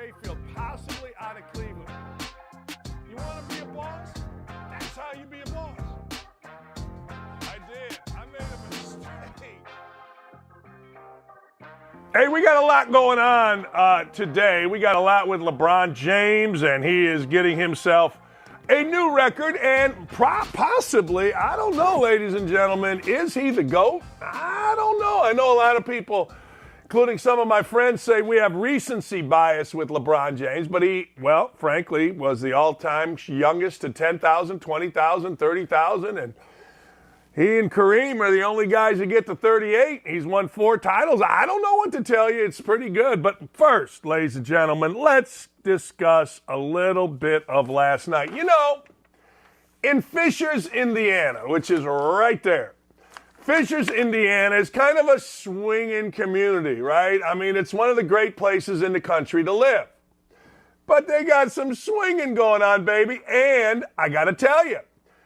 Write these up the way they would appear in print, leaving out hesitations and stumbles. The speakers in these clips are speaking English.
Mayfield possibly out of Cleveland. You want to be a boss? That's how you be a boss. I did. I made a mistake. Hey, we got a lot going on today. We got a lot with LeBron James, and he is getting himself a new record, and possibly, I don't know, ladies and gentlemen, is he the GOAT? I don't know. I know a lot of people, including some of my friends, say we have recency bias with LeBron James, but he, well, frankly, was the all-time youngest to 10,000, 20,000, 30,000, and he and Kareem are the only guys who get to 38. He's won 4 titles. I don't know what to tell you. It's pretty good. But first, ladies and gentlemen, let's discuss a little bit of last night. You know, in Fishers, Indiana, which is right there, Fishers, Indiana is kind of a swinging community, right? I mean, it's one of the great places in the country to live. But they got some swinging going on, baby. And I got to tell you,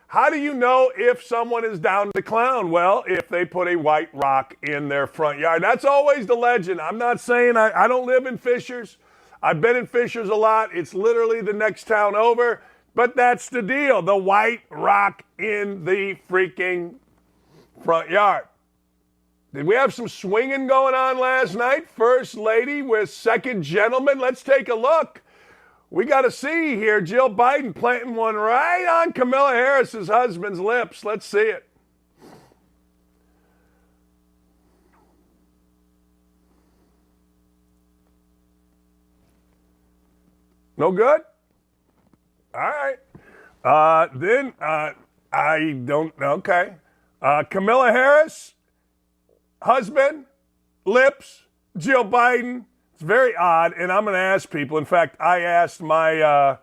how do you know if someone is down to clown? Well, if they put a white rock in their front yard. That's always the legend. I'm not saying I don't live in Fishers. I've been in Fishers a lot. It's literally the next town over. But that's the deal. The white rock in the freaking front yard. Did we have some swinging going on last night? First lady with second gentleman. Let's take a look. We got to see here Jill Biden planting one right on Kamala Harris's husband's lips. Let's see it. No good? All right. I don't, okay. Kamala Harris, husband, lips, Jill Biden. It's very odd, and I'm going to ask people. In fact, I asked my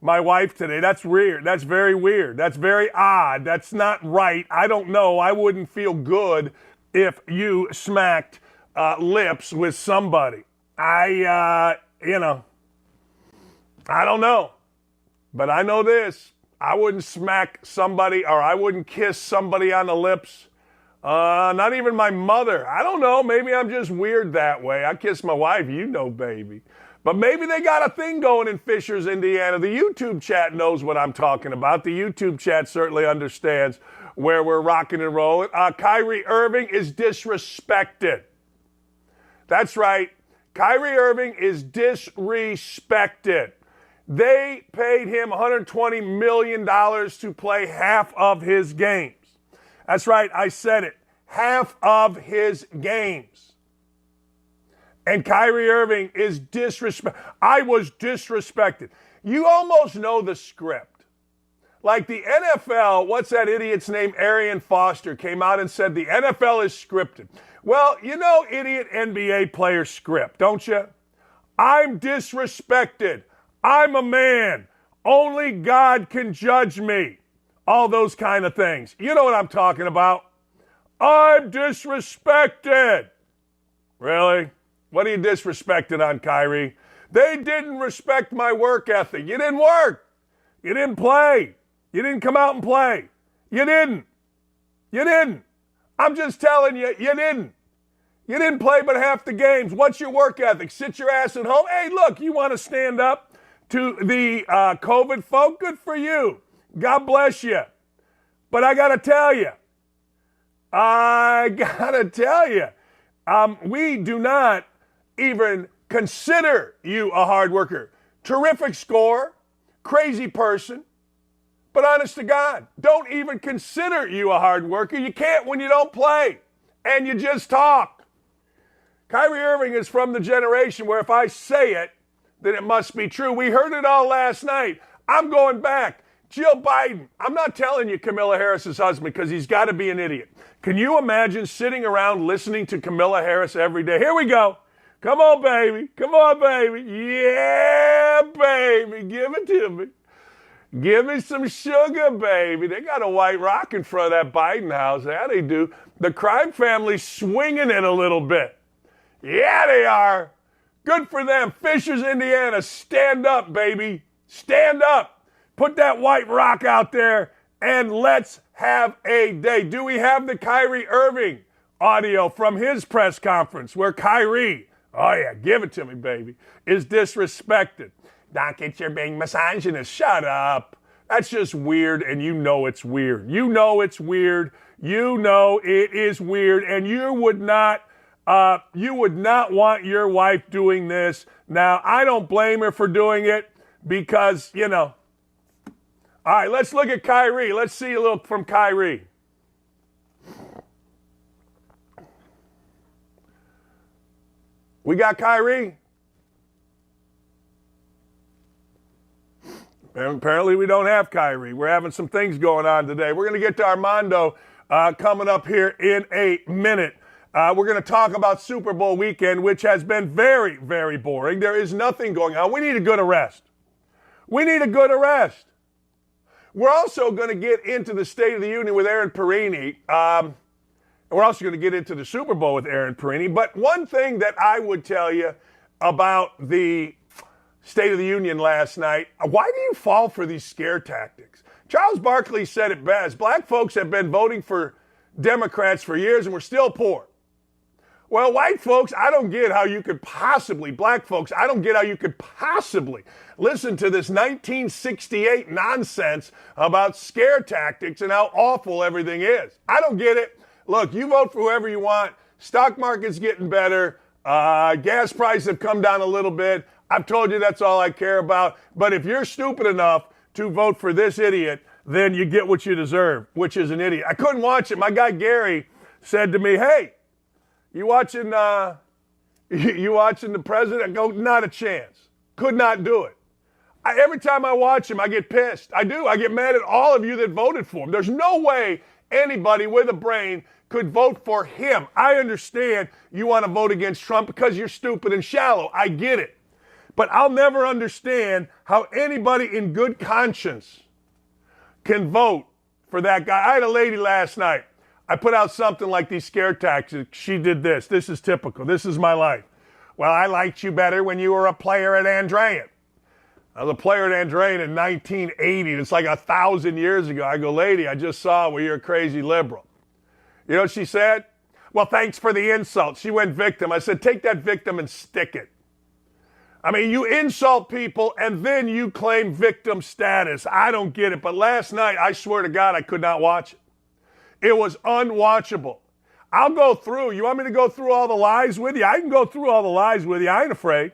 wife today. That's weird. That's very weird. That's very odd. That's not right. I don't know. I wouldn't feel good if you smacked lips with somebody. I don't know. But I know this. I wouldn't smack somebody, or I wouldn't kiss somebody on the lips. Not even my mother. I don't know. Maybe I'm just weird that way. I kiss my wife, you know, baby. But maybe they got a thing going in Fishers, Indiana. The YouTube chat knows what I'm talking about. The YouTube chat certainly understands where we're rocking and rolling. Kyrie Irving is disrespected. That's right. Kyrie Irving is disrespected. They paid him $120 million to play half of his games. That's right, I said it. Half of his games. And Kyrie Irving is disrespected. I was disrespected. You almost know the script. Like the NFL, what's that idiot's name? Arian Foster came out and said the NFL is scripted. Well, you know idiot NBA player script, don't you? I'm disrespected. I'm a man. Only God can judge me. All those kind of things. You know what I'm talking about. I'm disrespected. Really? What are you disrespected on, Kyrie? They didn't respect my work ethic. You didn't work. You didn't play. You didn't come out and play. You didn't. You didn't. I'm just telling you, you didn't. You didn't play but half the games. What's your work ethic? Sit your ass at home. Hey, look, you want to stand up to the COVID folk? Good for you. God bless you. But I got to tell you, we do not even consider you a hard worker. Terrific score, crazy person, but honest to God, don't even consider you a hard worker. You can't when you don't play, and you just talk. Kyrie Irving is from the generation where if I say it, then it must be true. We heard it all last night. I'm going back. Jill Biden, I'm not telling you Kamala Harris's husband because he's got to be an idiot. Can you imagine sitting around listening to Kamala Harris every day? Here we go. Come on, baby. Come on, baby. Yeah, baby. Give it to me. Give me some sugar, baby. They got a white rock in front of that Biden house. Yeah, they do. The crime family's swinging it a little bit. Yeah, they are. Good for them. Fishers, Indiana. Stand up, baby. Stand up. Put that white rock out there and let's have a day. Do we have the Kyrie Irving audio from his press conference where Kyrie oh yeah, give it to me, baby, is disrespected. Dakich, you're being misogynist. Shut up. That's just weird, and you know it's weird. You know it's weird. You know it is weird, and you would not want your wife doing this. Now, I don't blame her for doing it because, you know. All right, let's look at Kyrie. Let's see a little from Kyrie. We got Kyrie. Apparently we don't have Kyrie. We're having some things going on today. We're going to get to Armando coming up here in a minute. We're going to talk about Super Bowl weekend, which has been very, very boring. There is nothing going on. We need a good arrest. We need a good arrest. We're also going to get into the State of the Union with Aaron Perini. We're also going to get into the Super Bowl with Aaron Perini. But one thing that I would tell you about the State of the Union last night, why do you fall for these scare tactics? Charles Barkley said it best. Black folks have been voting for Democrats for years and we're still poor. Well, white folks, I don't get how you could possibly, black folks, I don't get how you could possibly listen to this 1968 nonsense about scare tactics and how awful everything is. I don't get it. Look, you vote for whoever you want. Stock market's getting better. Gas prices have come down a little bit. I've told you that's all I care about. But if you're stupid enough to vote for this idiot, then you get what you deserve, which is an idiot. I couldn't watch it. My guy Gary said to me, hey, you watching the president? I go, not a chance. Could not do it. Every time I watch him, I get pissed. I do. I get mad at all of you that voted for him. There's no way anybody with a brain could vote for him. I understand you want to vote against Trump because you're stupid and shallow. I get it. But I'll never understand how anybody in good conscience can vote for that guy. I had a lady last night. I put out something like these scare tactics. She did this. This is typical. This is my life. Well, I liked you better when you were a player at Andrean. I was a player at Andrean in 1980. It's like 1,000 years ago. I go, lady, I just saw where you're a crazy liberal. You know what she said? Well, thanks for the insult. She went victim. I said, take that victim and stick it. I mean, you insult people and then you claim victim status. I don't get it. But last night, I swear to God, I could not watch it. It was unwatchable. I'll go through. You want me to go through all the lies with you? I can go through all the lies with you. I ain't afraid.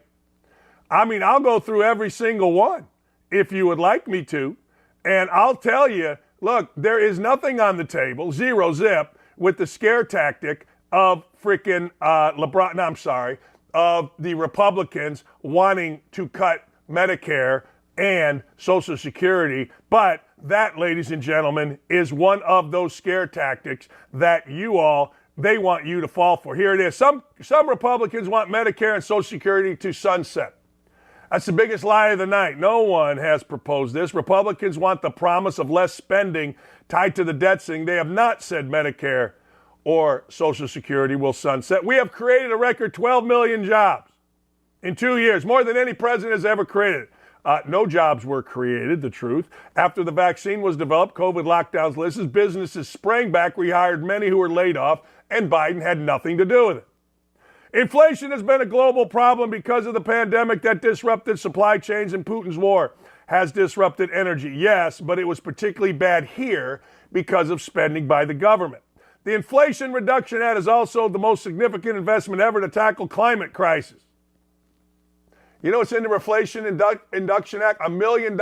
I mean, I'll go through every single one if you would like me to. And I'll tell you, look, there is nothing on the table, zero zip, with the scare tactic of freaking of the Republicans wanting to cut Medicare and Social Security. But that, ladies and gentlemen, is one of those scare tactics that they want you to fall for. Here it is. Some Republicans want Medicare and Social Security to sunset. That's the biggest lie of the night. No one has proposed this. Republicans want the promise of less spending tied to the debt ceiling. They have not said Medicare or Social Security will sunset. We have created a record 12 million jobs in 2 years, more than any president has ever created. No jobs were created, the truth. After the vaccine was developed, COVID lockdowns listed, businesses sprang back, rehired many who were laid off, and Biden had nothing to do with it. Inflation has been a global problem because of the pandemic that disrupted supply chains, and Putin's war has disrupted energy. Yes, but it was particularly bad here because of spending by the government. The Inflation Reduction Act is also the most significant investment ever to tackle climate crisis. You know what's in the Inflation Induction Act? $1 million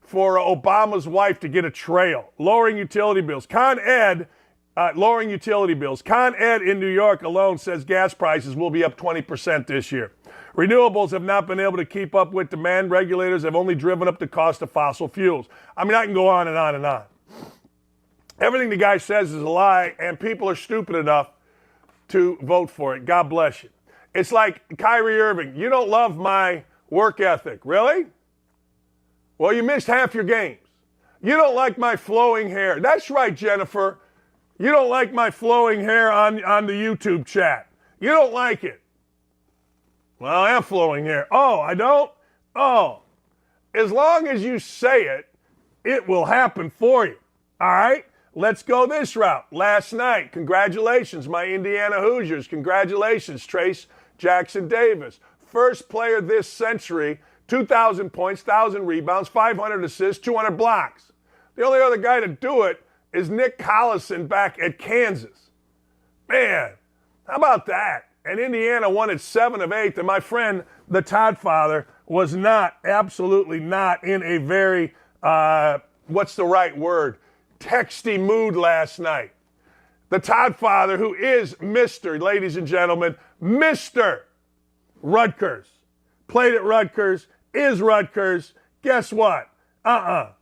for Obama's wife to get a trail. Lowering utility bills. Lowering utility bills. Con Ed in New York alone says gas prices will be up 20% this year. Renewables have not been able to keep up with demand. Regulators have only driven up the cost of fossil fuels. I mean, I can go on and on and on. Everything the guy says is a lie, and people are stupid enough to vote for it. God bless you. It's like Kyrie Irving. You don't love my work ethic. Really? Well, you missed half your games. You don't like my flowing hair. That's right, Jennifer. You don't like my flowing hair on the YouTube chat. You don't like it. Well, I am flowing hair. Oh, I don't? Oh. As long as you say it, it will happen for you. All right? Let's go this route. Last night, congratulations, my Indiana Hoosiers. Congratulations, Trace Jackson Davis. First player this century, 2,000 points, 1,000 rebounds, 500 assists, 200 blocks. The only other guy to do it is Nick Collison back at Kansas. Man, how about that? And Indiana won it 7 of 8. And my friend, the Todd father, was absolutely not in a very, what's the right word, texty mood last night. The Todd father, who is Mr., ladies and gentlemen, Mr. Rutgers. Played at Rutgers, is Rutgers. Guess what?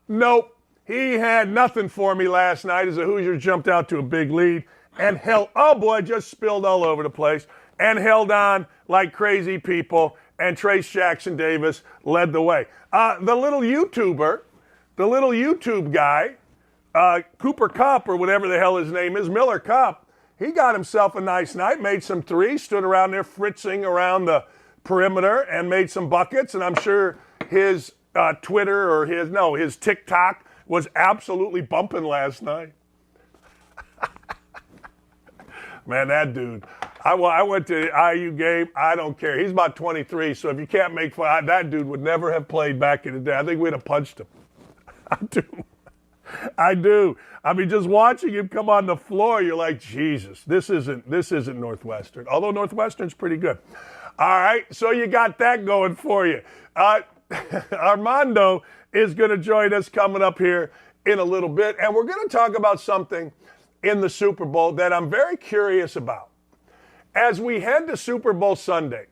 Nope. He had nothing for me last night as the Hoosiers jumped out to a big lead and just spilled all over the place and held on like crazy people, and Trace Jackson Davis led the way. The little YouTube guy, Cooper Kupp or whatever the hell his name is, Miller Kupp, he got himself a nice night, made some threes, stood around there fritzing around the perimeter and made some buckets, and I'm sure his Twitter or his TikTok was absolutely bumping last night. Man, that dude. I went to the IU game. I don't care. He's about 23, so if you can't make fun, that dude would never have played back in the day. I think we'd have punched him. I do. I mean, just watching him come on the floor, you're like, Jesus, this isn't Northwestern. Although Northwestern's pretty good. All right, so you got that going for you. Armando is going to join us coming up here in a little bit, and we're going to talk about something in the Super Bowl that I'm very curious about. As we head to Super Bowl Sunday,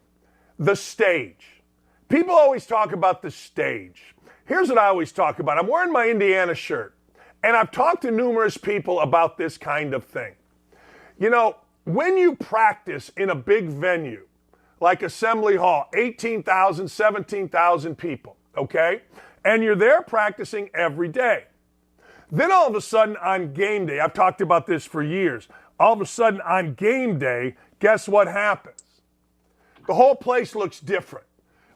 the stage. People always talk about the stage. Here's what I always talk about. I'm wearing my Indiana shirt, and I've talked to numerous people about this kind of thing. You know, when you practice in a big venue, like Assembly Hall, 18,000, 17,000 people, okay? And you're there practicing every day. Then all of a sudden on game day, I've talked about this for years, all of a sudden on game day, guess what happens? The whole place looks different.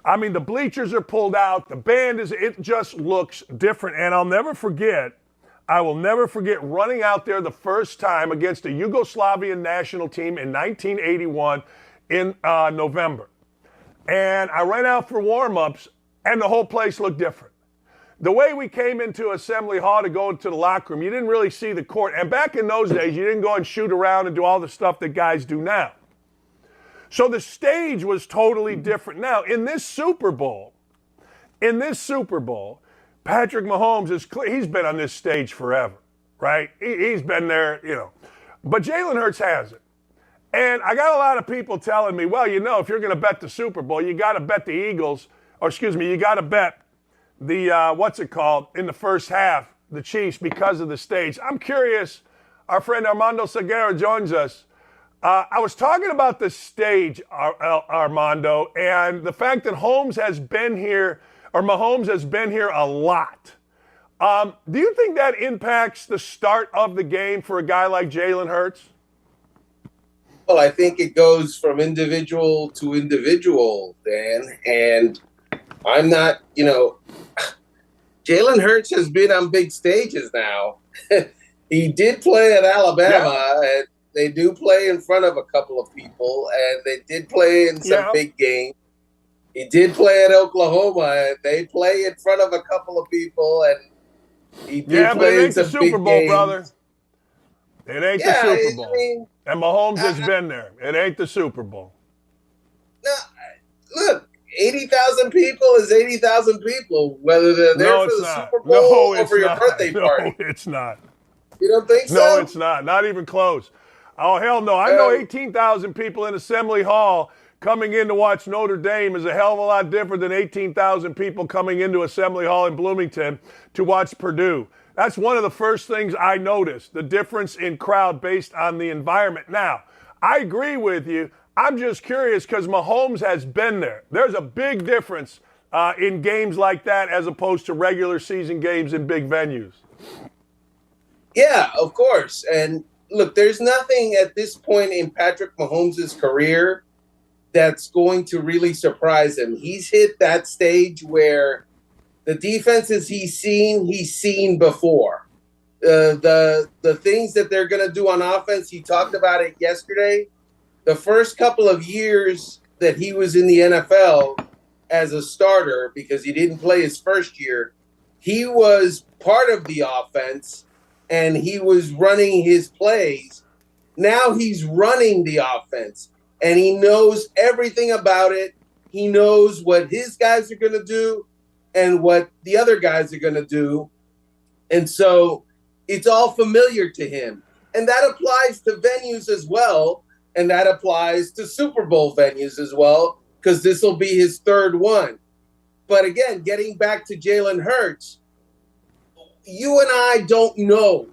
I mean, the bleachers are pulled out, the band it just looks different. And I will never forget running out there the first time against a Yugoslavian national team in 1981 in November. And I ran out for warm-ups, and the whole place looked different. The way we came into Assembly Hall to go to the locker room, you didn't really see the court. And back in those days, you didn't go and shoot around and do all the stuff that guys do now. So the stage was totally different. Now, in this Super Bowl, Patrick Mahomes he's been on this stage forever, right? He's been there, But Jalen Hurts hasn't. And I got a lot of people telling me, well, if you're going to bet the Super Bowl, you got to bet the Eagles, you got to bet the, in the first half, the Chiefs because of the stage. I'm curious, our friend Armando Seguera joins us. I was talking about the stage, Armando, and the fact that Mahomes has been here a lot. Do you think that impacts the start of the game for a guy like Jalen Hurts? Well, I think it goes from individual to individual, Dan, and I'm not, Jalen Hurts has been on big stages now. He did play at Alabama, and they do play in front of a couple of people, and they did play in some big games. He did play at Oklahoma, and they play in front of a couple of people, and he did play in some big games. But it ain't the Super Bowl, brother. It ain't the Super Bowl. And Mahomes has been there. It ain't the Super Bowl. No, look. 80,000 people is 80,000 people, whether they're there for the Super Bowl or for your birthday party. No, it's not. You don't think so? No, it's not. Not even close. Oh, hell no. I know 18,000 people in Assembly Hall coming in to watch Notre Dame is a hell of a lot different than 18,000 people coming into Assembly Hall in Bloomington to watch Purdue. That's one of the first things I noticed, the difference in crowd based on the environment. Now, I agree with you. I'm just curious because Mahomes has been there. There's a big difference in games like that as opposed to regular season games in big venues. Yeah, of course. And look, there's nothing at this point in Patrick Mahomes' career that's going to really surprise him. He's hit that stage where the defenses he's seen before. The things that they're going to do on offense, he talked about it yesterday. The first couple of years that he was in the NFL as a starter because he didn't play his first year. He was part of the offense and he was running his plays. Now he's running the offense and he knows everything about it. He knows what his guys are going to do and what the other guys are going to do. And so it's all familiar to him. And that applies to venues as well. And that applies to Super Bowl venues as well, because this will be his third one. But again, getting back to Jalen Hurts, you and I don't know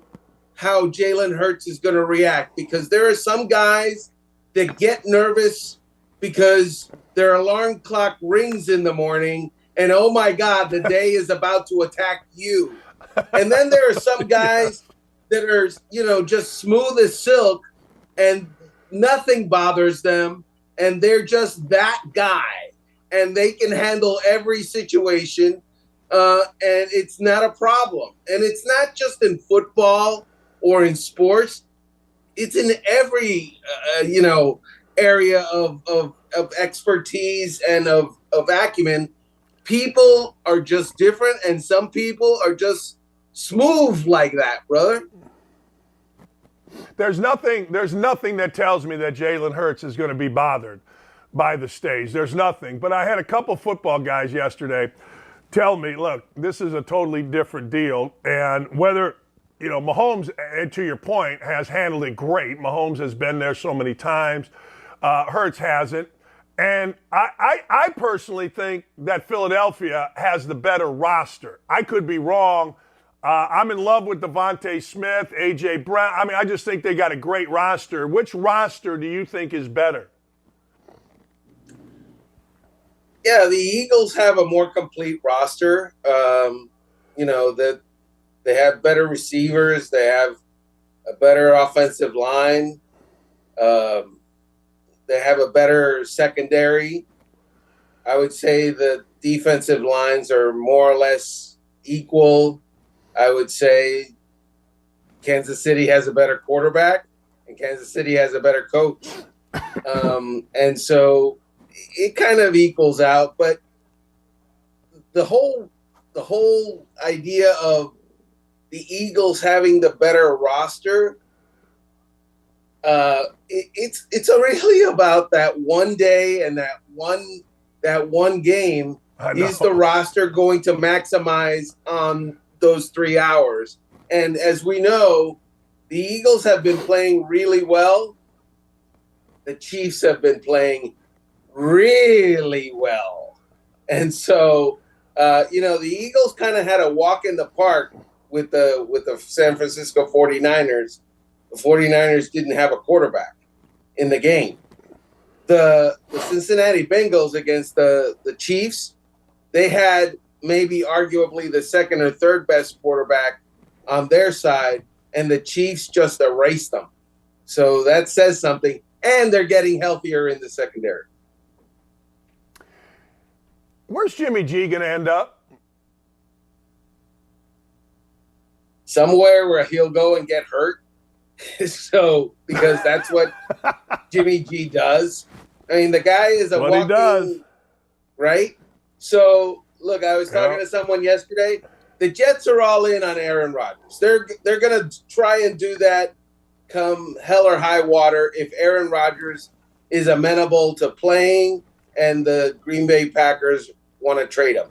how Jalen Hurts is going to react, because there are some guys that get nervous because their alarm clock rings in the morning and, oh my God, the day is about to attack you. And then there are some guys that are, just smooth as silk and nothing bothers them. And they're just that guy and they can handle every situation. And it's not a problem. And it's not just in football or in sports. It's in every, area of expertise and of acumen. People are just different, and some people are just smooth like that, brother. There's nothing that tells me that Jalen Hurts is going to be bothered by the stage. There's nothing. But I had a couple football guys yesterday tell me, look, this is a totally different deal. And whether, Mahomes, and to your point, has handled it great. Mahomes has been there so many times. Hurts hasn't. And I personally think that Philadelphia has the better roster. I could be wrong. I'm in love with Devontae Smith, A.J. Brown. I mean, I just think they got a great roster. Which roster do you think is better? Yeah, the Eagles have a more complete roster. That they have better receivers. They have a better offensive line. They have a better secondary. I would say the defensive lines are more or less equal. I would say Kansas City has a better quarterback and Kansas City has a better coach. And so it kind of equals out. But the whole idea of the Eagles having the better roster, it's really about that one day and that one game. Is the roster going to maximize on those 3 hours? And as we know, the Eagles have been playing really well. The Chiefs have been playing really well. And so, the Eagles kind of had a walk in the park with the San Francisco 49ers. The 49ers didn't have a quarterback in the game. The Cincinnati Bengals against the Chiefs, they had maybe arguably the second or third best quarterback on their side, and the Chiefs just erased them. So that says something, and they're getting healthier in the secondary. Where's Jimmy G going to end up? Somewhere where he'll go and get hurt. So, because that's what Jimmy G does. I mean, the guy is a walking, he does. Right? So, look, I was talking to someone yesterday. The Jets are all in on Aaron Rodgers. They're going to try and do that come hell or high water if Aaron Rodgers is amenable to playing and the Green Bay Packers want to trade him.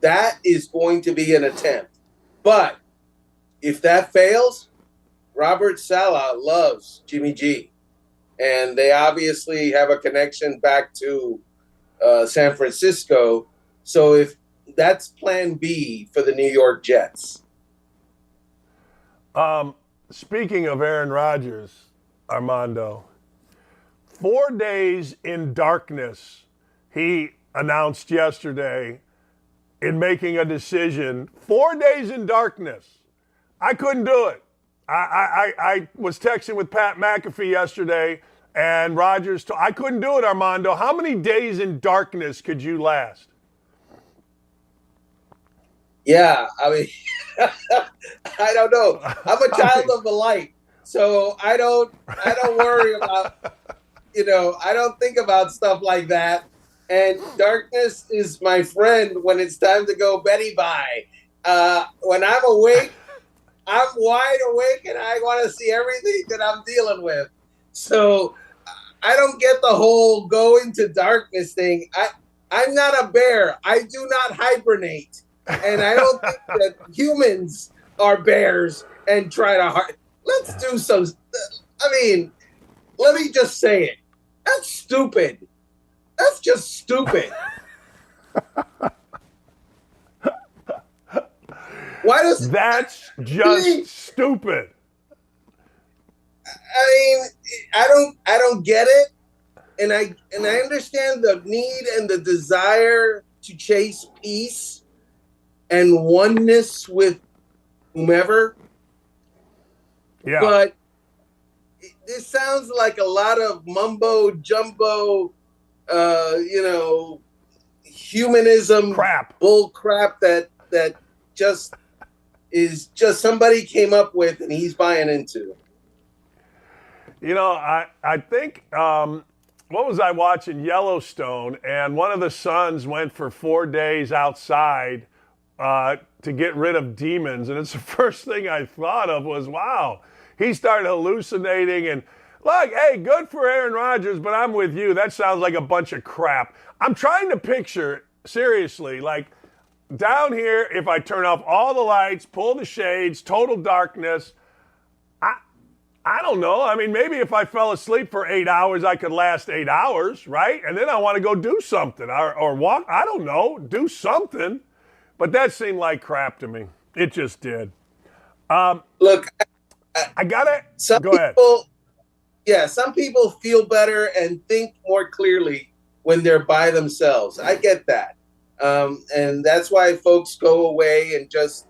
That is going to be an attempt. But if that fails, Robert Saleh loves Jimmy G. And they obviously have a connection back to San Francisco. So if that's plan B for the New York Jets. Speaking of Aaron Rodgers, Armando, 4 days in darkness, he announced yesterday in making a decision. 4 days in darkness. I couldn't do it. I was texting with Pat McAfee yesterday, and Rodgers, I couldn't do it, Armando. How many days in darkness could you last? Yeah, I mean, I don't know. I'm a child of the light, so I don't worry about I don't think about stuff like that. And darkness is my friend when it's time to go Betty bye. When I'm awake, I'm wide awake and I want to see everything that I'm dealing with. So I don't get the whole go into darkness thing. I'm not a bear. I do not hibernate. And I don't think that humans are bears and try to let's do some. Let me just say it. That's stupid. That's just stupid. Why does that's just stupid? I don't get it, and I understand the need and the desire to chase peace and oneness with whomever. Yeah. But this sounds like a lot of mumbo jumbo, humanism crap, bull crap that just is just somebody came up with and he's buying into. I think, what was I watching? Yellowstone, and one of the sons went for 4 days outside to get rid of demons. And it's the first thing I thought of was, wow, he started hallucinating. And look, hey, good for Aaron Rodgers, but I'm with you. That sounds like a bunch of crap. I'm trying to picture, seriously, like down here, if I turn off all the lights, pull the shades, total darkness, I don't know. I mean, maybe if I fell asleep for 8 hours, I could last 8 hours, right? And then I want to go do something or walk. I don't know. Do something. But that seemed like crap to me. It just did. Look, I got it. Go ahead. Yeah, some people feel better and think more clearly when they're by themselves. I get that. And that's why folks go away and just,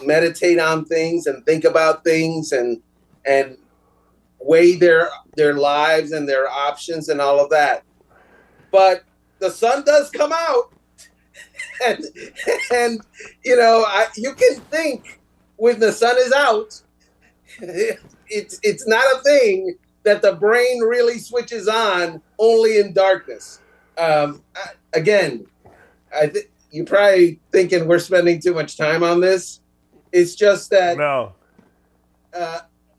meditate on things and think about things and weigh their lives and their options and all of that. But the sun does come out, and you can think when the sun is out. It's not a thing that the brain really switches on only in darkness. Again, you're probably thinking we're spending too much time on this. It's just that no.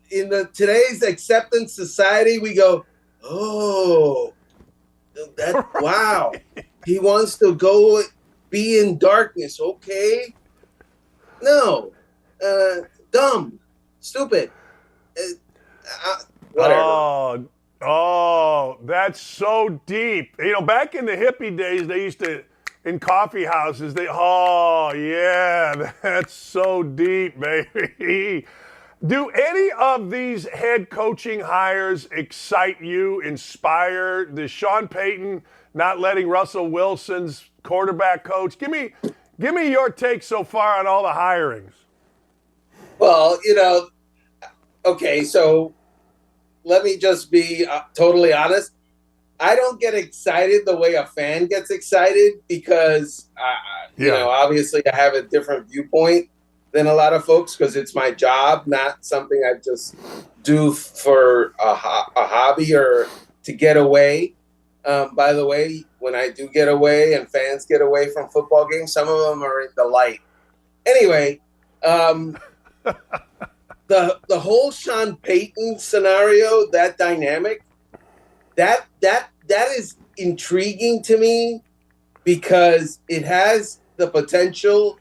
In today's acceptance society, we go, oh, that wow, he wants to go be in darkness. Okay, no, dumb, stupid, whatever. Oh, that's so deep. Back in the hippie days, they used to, in coffee houses, that's so deep, baby. Do any of these head coaching hires excite you, inspire? The Sean Payton not letting Russell Wilson's quarterback coach? Give me your take so far on all the hirings. Well, okay, so let me just be totally honest. I don't get excited the way a fan gets excited because, obviously I have a different viewpoint than a lot of folks because it's my job, not something I just do for a hobby or to get away. By the way, when I do get away and fans get away from football games, some of them are in the light. Anyway, the whole Sean Payton scenario, that dynamic, that is intriguing to me because it has the potential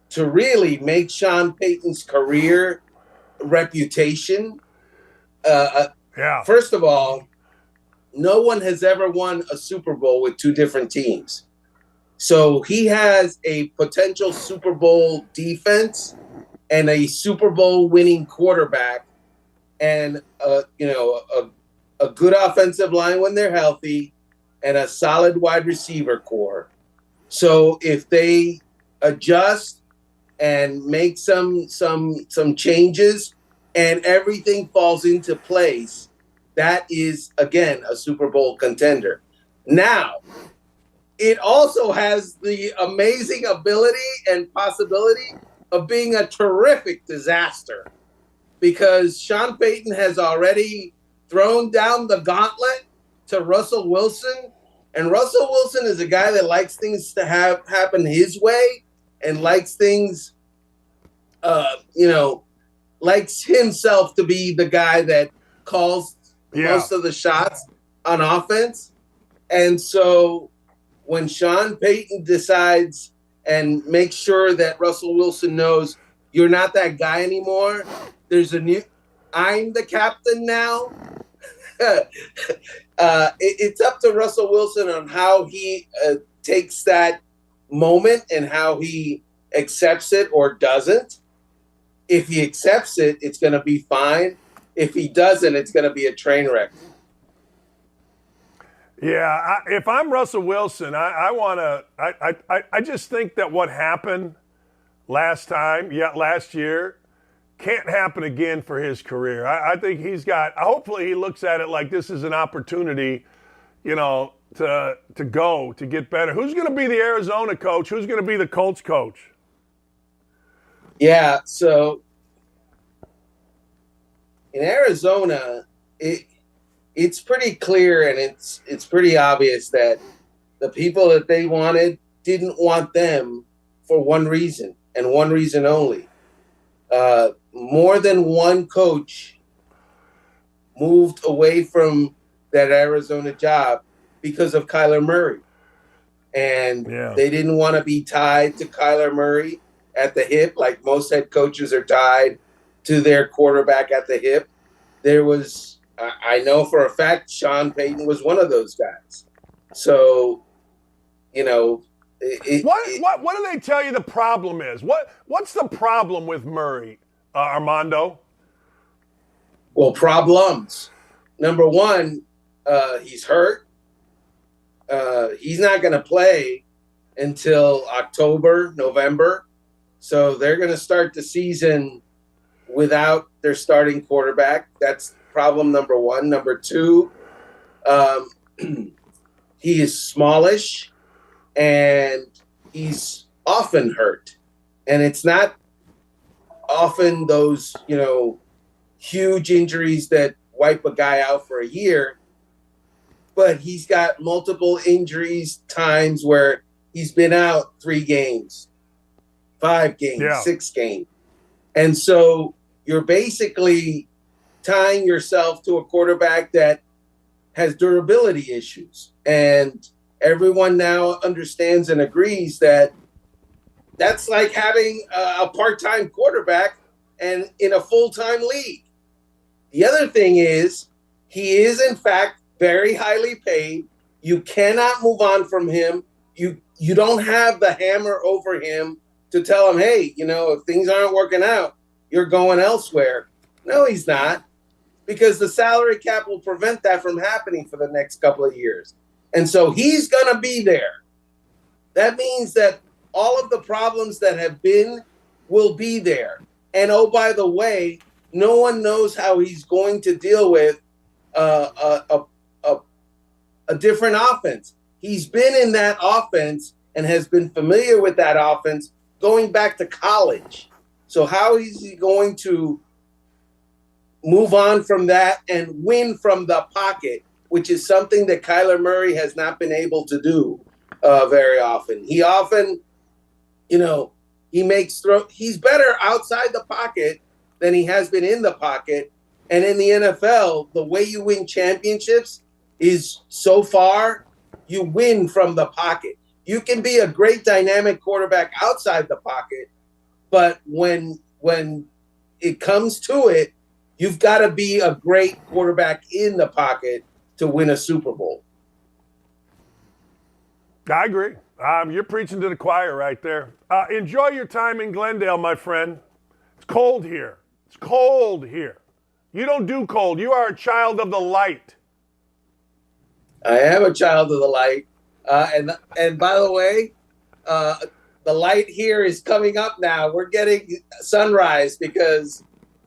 to really make Sean Payton's career reputation. First of all, no one has ever won a Super Bowl with two different teams. So he has a potential Super Bowl defense and a Super Bowl winning quarterback and a good offensive line when they're healthy and a solid wide receiver core. So if they adjust and make some changes and everything falls into place, that is, again, a Super Bowl contender. Now, it also has the amazing ability and possibility of being a terrific disaster because Sean Payton has already thrown down the gauntlet to Russell Wilson. And Russell Wilson is a guy that likes things to happen his way and likes things, likes himself to be the guy that calls most of the shots on offense. And so when Sean Payton decides and makes sure that Russell Wilson knows you're not that guy anymore, I'm the captain now. It's up to Russell Wilson on how he takes that moment and how he accepts it or doesn't. If he accepts it, it's going to be fine. If he doesn't, it's going to be a train wreck. Yeah, if I'm Russell Wilson, I just think that what happened last year, can't happen again for his career. I think hopefully he looks at it like this is an opportunity, to get better. Who's going to be the Arizona coach? Who's going to be the Colts coach? Yeah, so in Arizona, it's pretty clear and it's pretty obvious that the people that they wanted didn't want them for one reason and one reason only. More than one coach moved away from that Arizona job because of Kyler Murray. And they didn't want to be tied to Kyler Murray at the hip, like most head coaches are tied to their quarterback at the hip. I know for a fact Sean Payton was one of those guys. So, what do they tell you the problem is? What's the problem with Murray, Armando? Well, problems. Number one, he's hurt. He's not going to play until October, November. So they're going to start the season without their starting quarterback. That's problem number one. Number two, he is smallish and he's often hurt. And it's not often those, huge injuries that wipe a guy out for a year, but he's got multiple injuries times where he's been out 3 games, 5 games, 6 games. And so you're basically tying yourself to a quarterback that has durability issues. And everyone now understands and agrees that that's like having a part-time quarterback and in a full-time league. The other thing is he is, in fact, very highly paid. You cannot move on from him. You don't have the hammer over him to tell him, hey, if things aren't working out, you're going elsewhere. No, he's not, because the salary cap will prevent that from happening for the next couple of years. And so he's going to be there. That means that all of the problems that have been will be there. And oh, by the way, no one knows how he's going to deal with a different offense. He's been in that offense and has been familiar with that offense going back to college. So how is he going to move on from that and win from the pocket, which is something that Kyler Murray has not been able to do very often. He often, he makes he's better outside the pocket than he has been in the pocket. And in the NFL, the way you win championships is so far you win from the pocket. You can be a great dynamic quarterback outside the pocket, but when it comes to it, you've got to be a great quarterback in the pocket to win a Super Bowl. I agree. You're preaching to the choir right there. Enjoy your time in Glendale, my friend. It's cold here. It's cold here. You don't do cold. You are a child of the light. I am a child of the light. And by the way, the light here is coming up now. We're getting sunrise because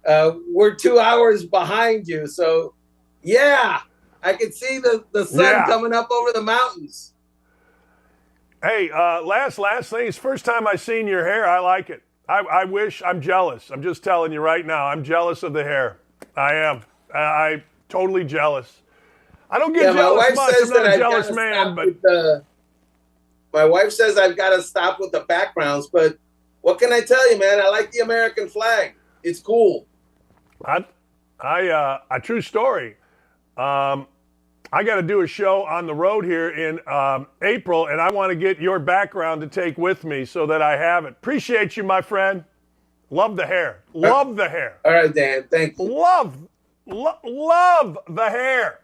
we're 2 hours behind you. So, yeah, I can see the sun coming up over the mountains. Hey, last thing. It's the first time I've seen your hair. I like it. I'm jealous. I'm just telling you right now. I'm jealous of the hair. I am. Totally jealous. I don't get Yeah, my jealous wife much. says I'm not that a I've jealous got to man, stop but with my wife says I've got to stop with the backgrounds, but what can I tell you, man? I like the American flag. It's cool. A true story. I got to do a show on the road here in April, and I want to get your background to take with me so that I have it. Appreciate you, my friend. Love the hair. Love the hair. All right, Dan. Thank you. Love the hair.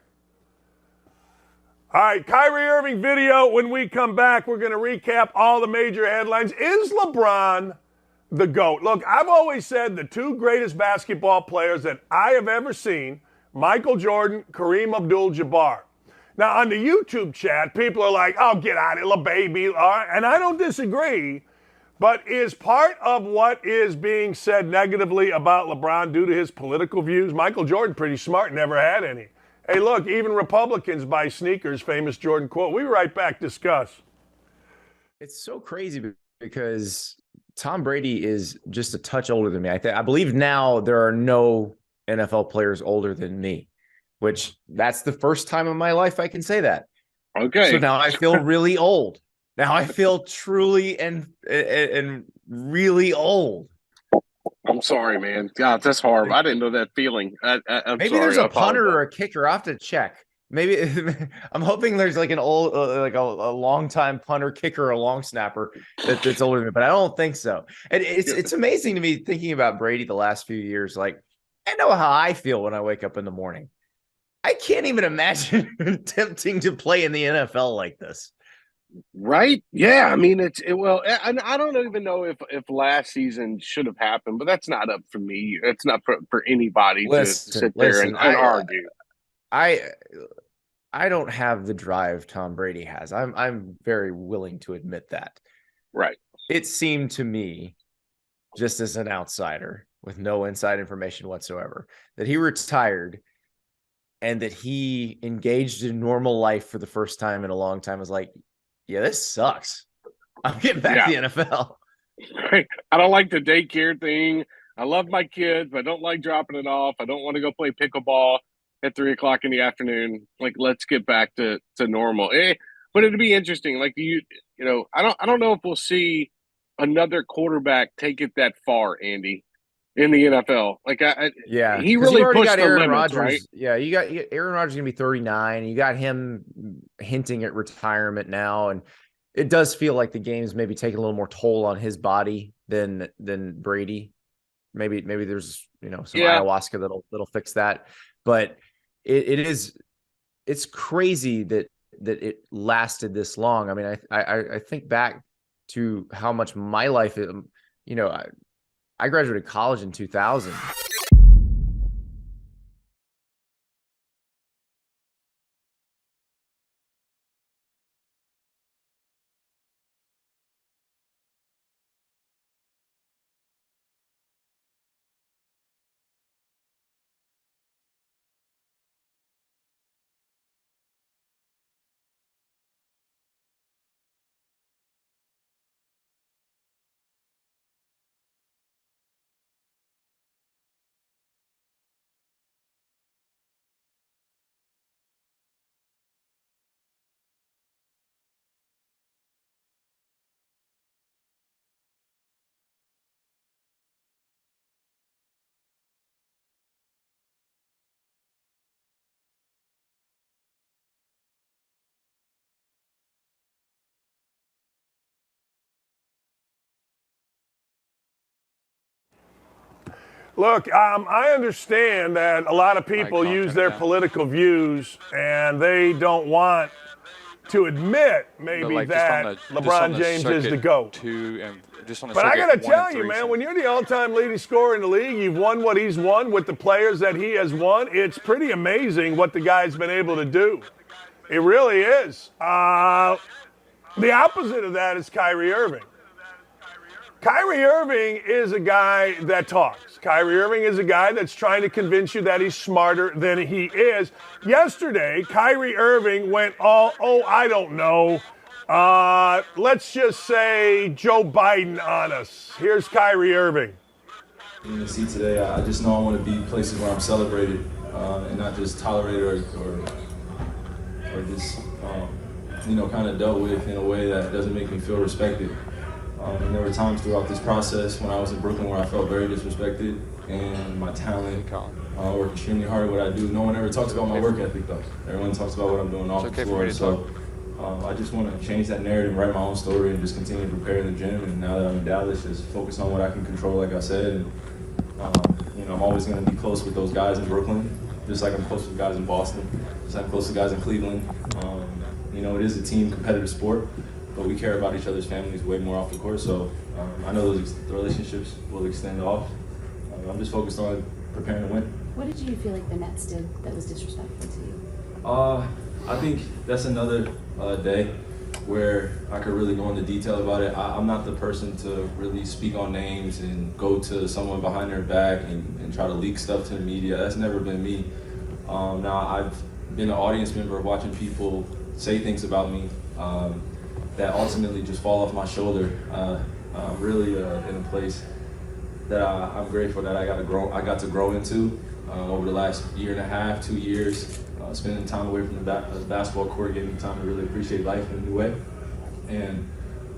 All right, Kyrie Irving video. When we come back, we're going to recap all the major headlines. Is LeBron the GOAT? Look, I've always said the two greatest basketball players that I have ever seen, Michael Jordan, Kareem Abdul-Jabbar. Now, on the YouTube chat, people are like, oh, get out of it, baby. All right. And I don't disagree, but is part of what is being said negatively about LeBron due to his political views? Michael Jordan, pretty smart, never had any. Hey, look, even Republicans buy sneakers, famous Jordan quote. We'll be right back, discuss. It's so crazy because Tom Brady is just a touch older than me. I believe now there are no NFL players older than me, which that's the first time in my life I can say that. Okay. So now I feel really old. Now I feel truly and really old. I'm sorry, man. God, that's horrible. I didn't know that feeling. I'm Maybe sorry. there's a punter or a kicker. I have to check. Maybe I'm hoping there's like an old, like a long time punter, kicker, or long snapper that's older than me, but I don't think so. And it's amazing to me thinking about Brady the last few years. Like, I know how I feel when I wake up in the morning. I can't even imagine attempting to play in the NFL like this. Right? Yeah. I mean, well, I don't even know if last season should have happened, but that's not up for me. It's not for anybody to sit there and argue. I don't have the drive Tom Brady has. I'm very willing to admit that. Right. It seemed to me, just as an outsider with no inside information whatsoever, that he retired and that he engaged in normal life for the first time in a long time. I was like, yeah, this sucks. I'm getting back to the NFL. Right. I don't like the daycare thing. I love my kids, but I don't like dropping it off. I don't want to go play pickleball at 3:00 in the afternoon. Like, let's get back to normal. But it'd be interesting. Like, you know, I don't know if we'll see another quarterback take it that far, Andy, in the NFL. Like, he really pushed the limits, Rodgers, right? Yeah, you got Aaron Rodgers gonna be 39. You got him hinting at retirement now, and it does feel like the game's maybe taking a little more toll on his body than Brady. Maybe there's some ayahuasca that'll fix that, but it's crazy that it lasted this long. I mean, I think back to how much my life, I graduated college in 2000. Look, I understand that a lot of people use their political views and they don't want to admit maybe that LeBron James is the GOAT. But I got to tell you, man, when you're the all-time leading scorer in the league, you've won what he's won with the players that he has won. It's pretty amazing what the guy's been able to do. It really is. The opposite of that is Kyrie Irving. Kyrie Irving is a guy that talks. Kyrie Irving is a guy that's trying to convince you that he's smarter than he is. Yesterday, Kyrie Irving went I don't know. Let's just say Joe Biden on us. Here's Kyrie Irving. In the seat today, I just know I want to be places where I'm celebrated. and not just tolerated or just kind of dealt with in a way that doesn't make me feel respected. And there were times throughout this process when I was in Brooklyn where I felt very disrespected, and my talent, I work extremely hard at what I do. No one ever talks about my work ethic though. Everyone talks about what I'm doing off the floor. So I just want to change that narrative, write my own story, and just continue to prepare in the gym. And now that I'm in Dallas, just focus on what I can control, like I said. And I'm always going to be close with those guys in Brooklyn, just like I'm close with guys in Boston, just like I'm close to guys in Cleveland. It is a team competitive sport, but we care about each other's families way more off the court. So I know those relationships will extend off. I'm just focused on preparing to win. What did you feel like the Nets did that was disrespectful to you? I think that's another day where I could really go into detail about it. I'm not the person to really speak on names and go to someone behind their back and try to leak stuff to the media. That's never been me. Now, I've been an audience member watching people say things about me that ultimately just fall off my shoulder. I'm really in a place that I'm grateful that I got to grow into over the last year and a half, 2 years. Spending time away from the basketball court gave me time to really appreciate life in a new way. And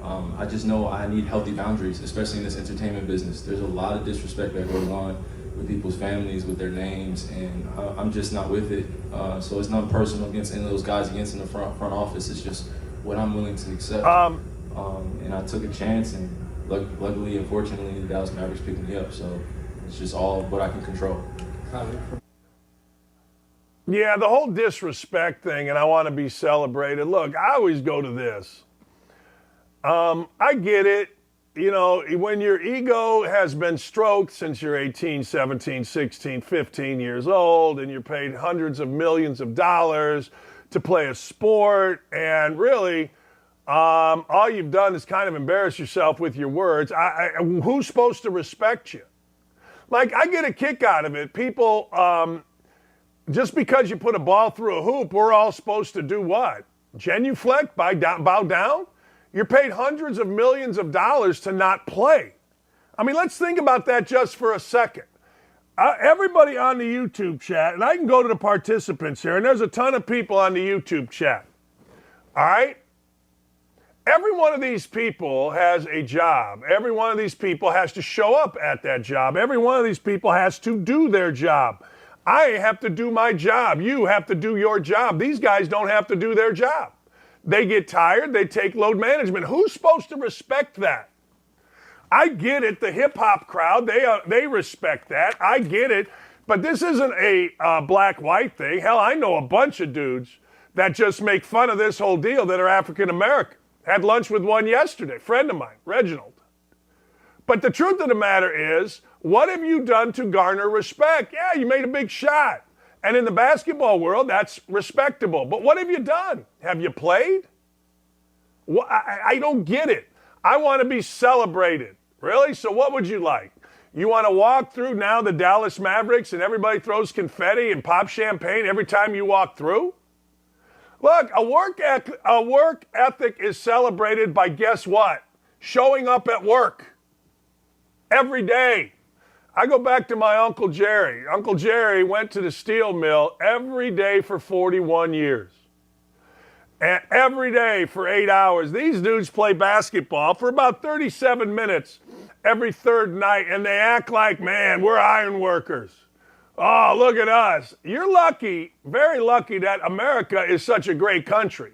I just know I need healthy boundaries, especially in this entertainment business. There's a lot of disrespect that goes on with people's families, with their names, and I'm just not with it. So it's not personal against any of those guys against in the front office. It's just what I'm willing to accept. And I took a chance, and luckily, unfortunately, the Dallas Mavericks picked me up. So it's just all what I can control. Yeah, the whole disrespect thing, and I want to be celebrated. Look, I always go to this. I get it. When your ego has been stroked since you're 18, 17, 16, 15 years old, and you're paid hundreds of millions of dollars to play a sport, and really, all you've done is kind of embarrass yourself with your words. Who's supposed to respect you? Like, I get a kick out of it. People, just because you put a ball through a hoop, we're all supposed to do what? Genuflect, bow down? You're paid hundreds of millions of dollars to not play. I mean, let's think about that just for a second. Everybody on the YouTube chat, and I can go to the participants here, and there's a ton of people on the YouTube chat. All right? Every one of these people has a job. Every one of these people has to show up at that job. Every one of these people has to do their job. I have to do my job. You have to do your job. These guys don't have to do their job. They get tired. They take load management. Who's supposed to respect that? I get it. The hip-hop crowd, they respect that. I get it. But this isn't a black-white thing. Hell, I know a bunch of dudes that just make fun of this whole deal that are African-American. Had lunch with one yesterday, friend of mine, Reginald. But the truth of the matter is, what have you done to garner respect? Yeah, you made a big shot. And in the basketball world, that's respectable. But what have you done? Have you played? Well, I don't get it. I want to be celebrated. Really? So what would you like? You want to walk through now the Dallas Mavericks and everybody throws confetti and pop champagne every time you walk through? Look, a work ethic is celebrated by, guess what? Showing up at work every day. I go back to my Uncle Jerry. Uncle Jerry went to the steel mill every day for 41 years. And every day for 8 hours. These dudes play basketball for about 37 minutes every third night, and they act like, man, we're iron workers. Oh, look at us. You're lucky, very lucky that America is such a great country.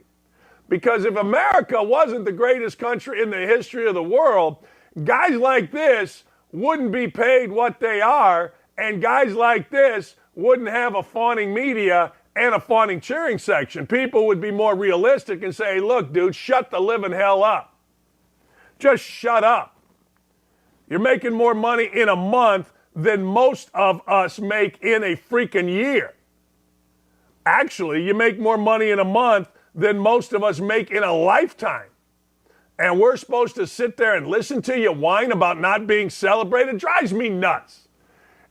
Because if America wasn't the greatest country in the history of the world, guys like this wouldn't be paid what they are, and guys like this wouldn't have a fawning media and a fawning cheering section. People would be more realistic and say, look, dude, shut the living hell up. Just shut up. You're making more money in a month than most of us make in a freaking year. Actually, you make more money in a month than most of us make in a lifetime. And we're supposed to sit there and listen to you whine about not being celebrated? It drives me nuts.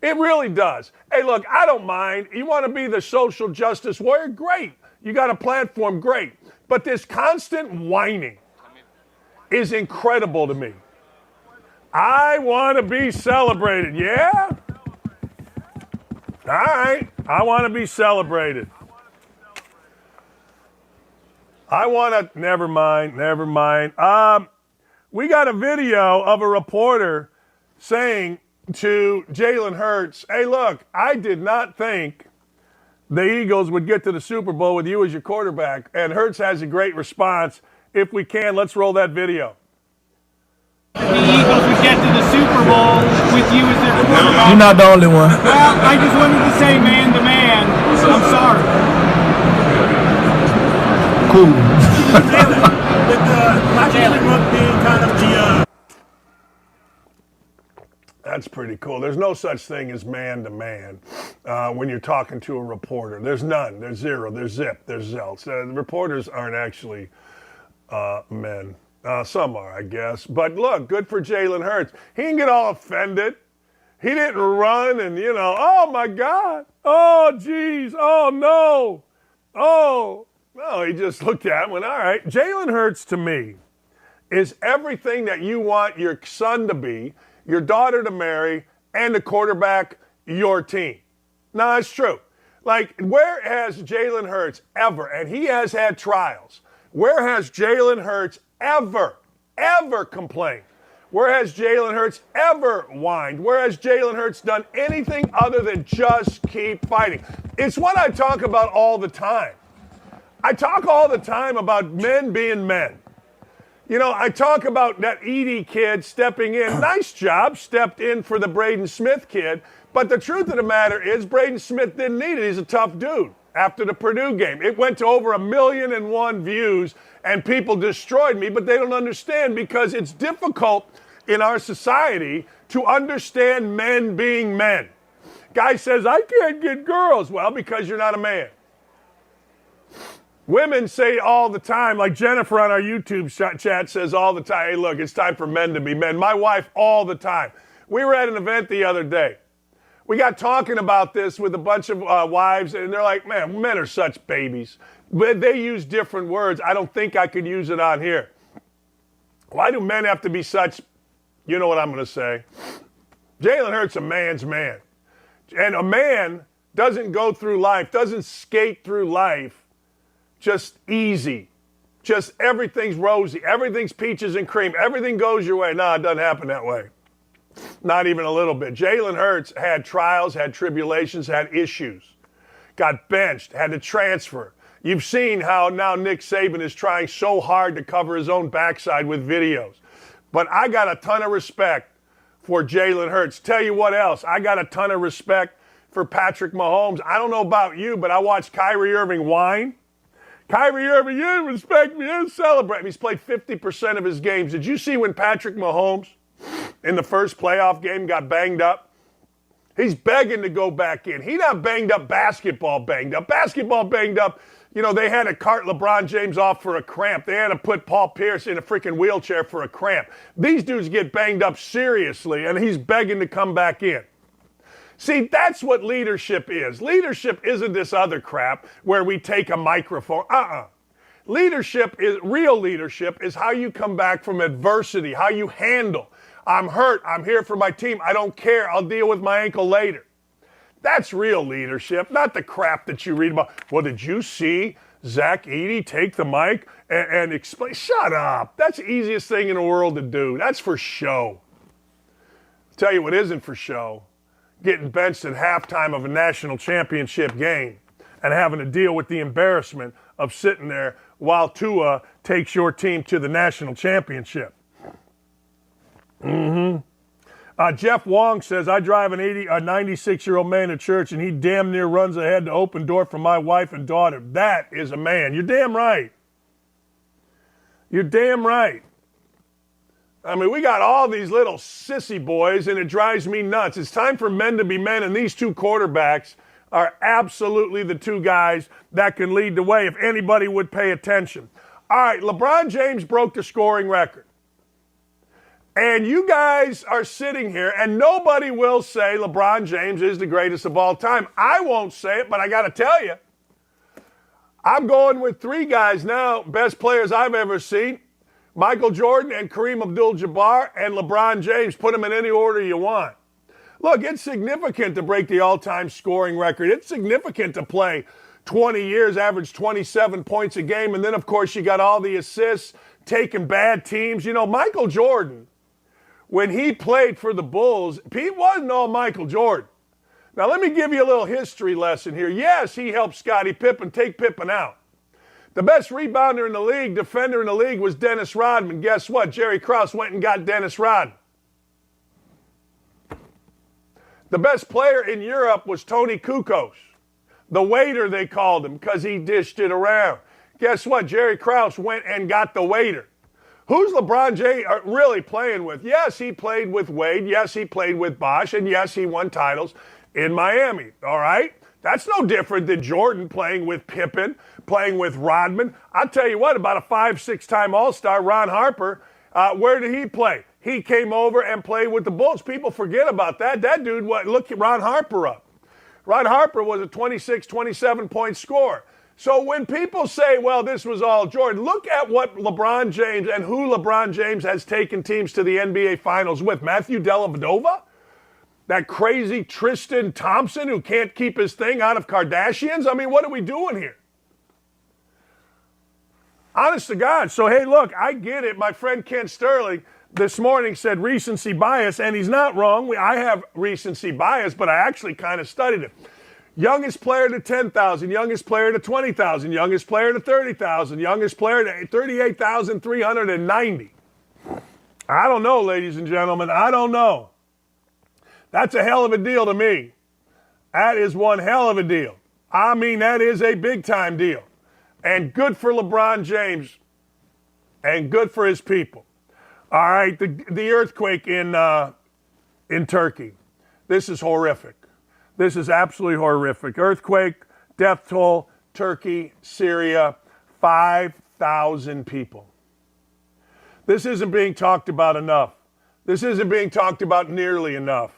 It really does. Hey, look, I don't mind. You want to be the social justice warrior? Great. You got a platform? Great. But this constant whining is incredible to me. I want to be celebrated. Yeah? All right. I want to be celebrated. I want to, never mind. We got a video of a reporter saying to Jalen Hurts, hey, look, I did not think the Eagles would get to the Super Bowl with you as your quarterback. And Hurts has a great response. If we can, let's roll that video. The Eagles would get to the Super Bowl with you as their quarterback. You're not the only one. Well, I just wanted to say man to man. I'm sorry. Cool. With the Book being kind of the That's pretty cool. There's no such thing as man-to-man when you're talking to a reporter. There's none. There's zero. There's zip. There's zelts. The reporters aren't actually men. Some are, I guess. But look, good for Jalen Hurts. He didn't get all offended. He didn't run and, oh, my God. Oh, geez. Oh, no. Oh. No, he just looked at it and went, all right. Jalen Hurts, to me, is everything that you want your son to be, your daughter to marry, and to quarterback your team. No, it's true. Like, where has Jalen Hurts ever, and he has had trials, where has Jalen Hurts ever complained? Where has Jalen Hurts ever whined? Where has Jalen Hurts done anything other than just keep fighting? It's what I talk about all the time. I talk all the time about men being men. I talk about that Edie kid stepping in. Nice job, stepped in for the Braden Smith kid. But the truth of the matter is Braden Smith didn't need it. He's a tough dude. After the Purdue game, it went to over 1,000,001 views, and people destroyed me, but they don't understand because it's difficult in our society to understand men being men. Guy says, I can't get girls. Well, because you're not a man. Women say all the time, like Jennifer on our YouTube chat says all the time, hey, look, it's time for men to be men. My wife all the time. We were at an event the other day. We got talking about this with a bunch of wives, and they're like, man, men are such babies. But they use different words. I don't think I could use it on here. Why do men have to be such, you know what I'm going to say? Jalen Hurts a man's man. And a man doesn't go through life, doesn't skate through life just easy. Just everything's rosy. Everything's peaches and cream. Everything goes your way. No, it doesn't happen that way. Not even a little bit. Jalen Hurts had trials, had tribulations, had issues. Got benched, had to transfer. You've seen how now Nick Saban is trying so hard to cover his own backside with videos. But I got a ton of respect for Jalen Hurts. Tell you what else. I got a ton of respect for Patrick Mahomes. I don't know about you, but I watched Kyrie Irving whine. Kyrie Irving, you didn't respect me, you didn't celebrate me. He's played 50% of his games. Did you see when Patrick Mahomes, in the first playoff game, got banged up? He's begging to go back in. He not banged up, basketball banged up. Basketball banged up, they had to cart LeBron James off for a cramp. They had to put Paul Pierce in a freaking wheelchair for a cramp. These dudes get banged up seriously, and he's begging to come back in. See, that's what leadership is. Leadership isn't this other crap where we take a microphone. Real leadership is how you come back from adversity, how you handle. I'm hurt. I'm here for my team. I don't care. I'll deal with my ankle later. That's real leadership, not the crap that you read about. Well, did you see Zach Edey take the mic and explain? Shut up. That's the easiest thing in the world to do. That's for show. I'll tell you what isn't for show. Getting benched at halftime of a national championship game and having to deal with the embarrassment of sitting there while Tua takes your team to the national championship. Jeff Wong says, I drive a 96-year-old man to church, and he damn near runs ahead to open door for my wife and daughter. That is a man. You're damn right. You're damn right. I mean, we got all these little sissy boys, and it drives me nuts. It's time for men to be men, and these two quarterbacks are absolutely the two guys that can lead the way if anybody would pay attention. All right, LeBron James broke the scoring record. And you guys are sitting here, and nobody will say LeBron James is the greatest of all time. I won't say it, but I got to tell you, I'm going with three guys now, best players I've ever seen. Michael Jordan and Kareem Abdul-Jabbar and LeBron James. Put them in any order you want. Look, it's significant to break the all-time scoring record. It's significant to play 20 years, average 27 points a game, and then, of course, you got all the assists, taking bad teams. You know, Michael Jordan, when he played for the Bulls, Pete wasn't all Michael Jordan. Now, let me give you a little history lesson here. Yes, he helped Scottie Pippen take Pippen out. The best rebounder in the league, defender in the league, was Dennis Rodman. Guess what? Jerry Krause went and got Dennis Rodman. The best player in Europe was Tony Kukoc. The waiter, they called him, because he dished it around. Guess what? Jerry Krause went and got the waiter. Who's LeBron James really playing with? Yes, he played with Wade. Yes, he played with Bosh. And yes, he won titles in Miami. All right? That's no different than Jordan playing with Pippen, playing with Rodman. I'll tell you what, about a 5-6-time All-Star, Ron Harper, where did he play? He came over and played with the Bulls. People forget about that. That dude, look at Ron Harper up. Ron Harper was a 26, 27-point scorer. So when people say, well, this was all Jordan, look at what LeBron James and who LeBron James has taken teams to the NBA Finals with. Matthew Dellavedova? That crazy Tristan Thompson who can't keep his thing out of Kardashians? I mean, what are we doing here? Honest to God. So, hey, look, I get it. My friend Ken Sterling this morning said recency bias, and he's not wrong. I have recency bias, but I actually kind of studied it. Youngest player to 10,000, youngest player to 20,000, youngest player to 30,000, youngest player to 38,390. I don't know, ladies and gentlemen. I don't know. That's a hell of a deal to me. That is one hell of a deal. I mean, that is a big-time deal. And good for LeBron James and good for his people. All right, the earthquake in Turkey. This is horrific. This is absolutely horrific. Earthquake, death toll, Turkey, Syria, 5,000 people. This isn't being talked about enough. This isn't being talked about nearly enough.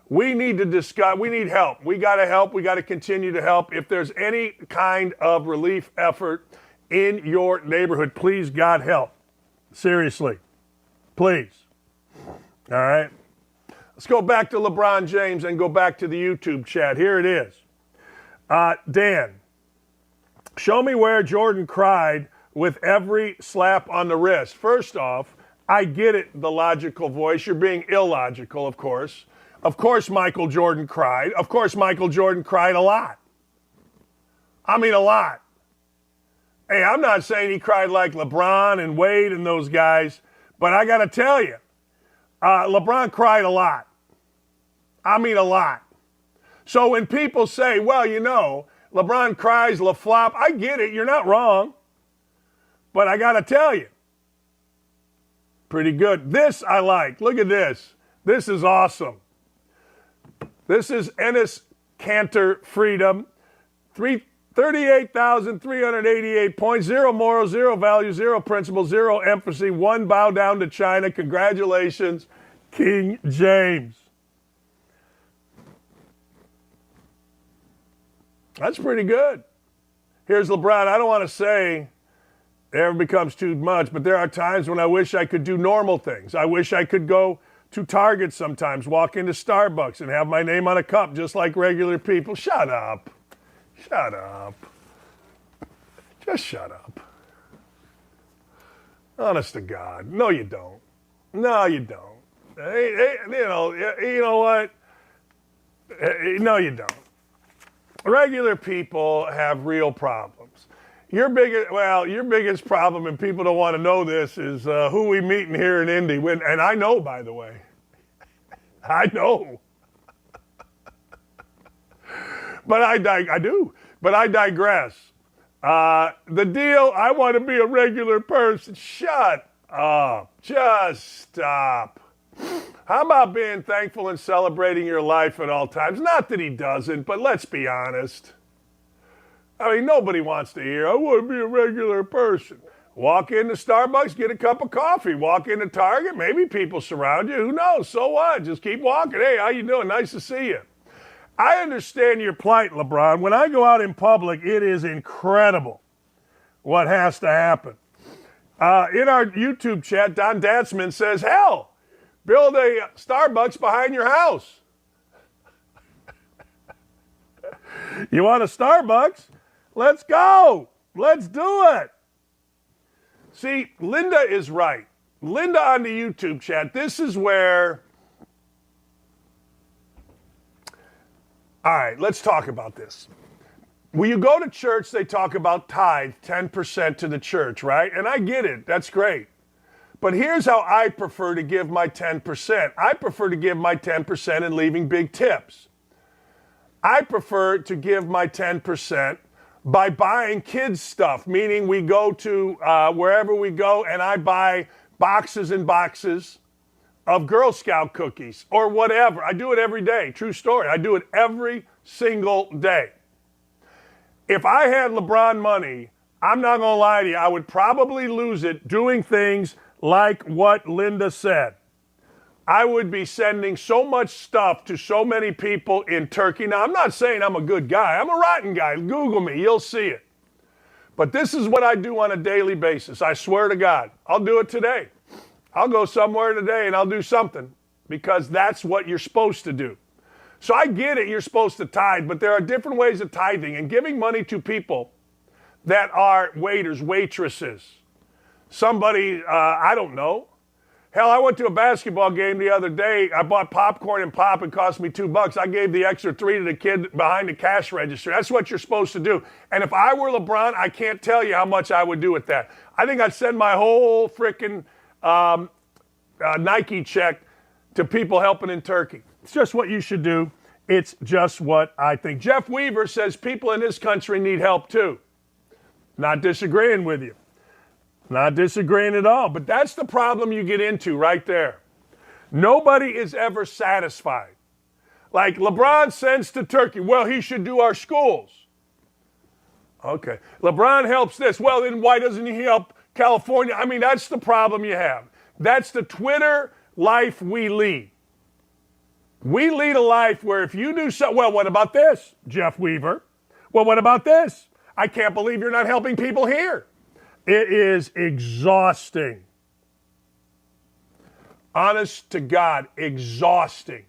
We need to discuss, we need help. We got to help. We got to continue to help. If there's any kind of relief effort in your neighborhood, please, God, help. Seriously. Please. All right. Let's go back to LeBron James and go back to the YouTube chat. Here it is. Dan, show me where Jordan cried with every slap on the wrist. First off, I get it, the logical voice. You're being illogical, of course. Of course Michael Jordan cried. Of course Michael Jordan cried a lot. I mean, a lot. Hey, I'm not saying he cried like LeBron and Wade and those guys, but I got to tell you, LeBron cried a lot. I mean, a lot. So when people say, well, you know, LeBron cries, LaFlop, I get it. You're not wrong. But I got to tell you, pretty good. This I like. Look at this. This is awesome. This is Ennis Cantor Freedom. 38,388 points, 0 moral, 0 value, 0 principle, 0 empathy, 1 bow down to China. Congratulations, King James. That's pretty good. Here's LeBron. I don't want to say it ever becomes too much, but there are times when I wish I could do normal things. I wish I could go to Target sometimes, walk into Starbucks and have my name on a cup just like regular people. Shut up. Shut up. Just shut up. Honest to God. No, you don't. No, you don't. You know what? No, you don't. Regular people have real problems. Your biggest problem, and people don't want to know this, is who we meeting here in Indy. And I know, by the way. I know. But I do. But I digress. The deal, I want to be a regular person. Shut up. Just stop. How about being thankful and celebrating your life at all times? Not that he doesn't, but let's be honest. I mean, nobody wants to hear, I want to be a regular person. Walk into Starbucks, get a cup of coffee. Walk into Target, maybe people surround you. Who knows? So what? Just keep walking. Hey, how you doing? Nice to see you. I understand your plight, LeBron. When I go out in public, it is incredible what has to happen. In our YouTube chat, Don Datsman says, hell, build a Starbucks behind your house. You want a Starbucks? Let's go. Let's do it. See, Linda is right. Linda on the YouTube chat, this is where... All right, let's talk about this. When you go to church, they talk about tithe, 10% to the church, right? And I get it. That's great. But here's how I prefer to give my 10%. I prefer to give my 10% and leaving big tips. I prefer to give my 10% by buying kids stuff, meaning we go to wherever we go and I buy boxes and boxes of Girl Scout cookies or whatever. I do it every day. True story. I do it every single day. If I had LeBron money, I'm not going to lie to you, I would probably lose it doing things like what Linda said. I would be sending so much stuff to so many people in Turkey. Now, I'm not saying I'm a good guy. I'm a rotten guy. Google me. You'll see it. But this is what I do on a daily basis. I swear to God. I'll do it today. I'll go somewhere today and I'll do something because that's what you're supposed to do. So I get it. You're supposed to tithe, but there are different ways of tithing and giving money to people that are waiters, waitresses. Somebody, I don't know. Hell, I went to a basketball game the other day. I bought popcorn and pop. It cost me $2. I gave the extra $3 to the kid behind the cash register. That's what you're supposed to do. And if I were LeBron, I can't tell you how much I would do with that. I think I'd send my whole freaking Nike check to people helping in Turkey. It's just what you should do. It's just what I think. Jeff Weaver says people in this country need help too. Not disagreeing with you. Not disagreeing at all, but that's the problem you get into right there. Nobody is ever satisfied. Like LeBron sends to Turkey, well, he should do our schools. Okay. LeBron helps this. Well, then why doesn't he help California? I mean, that's the problem you have. That's the Twitter life we lead. We lead a life where if you do so, well, what about this, Jeff Weaver? Well, what about this? I can't believe you're not helping people here. It is exhausting. Honest to God, exhausting.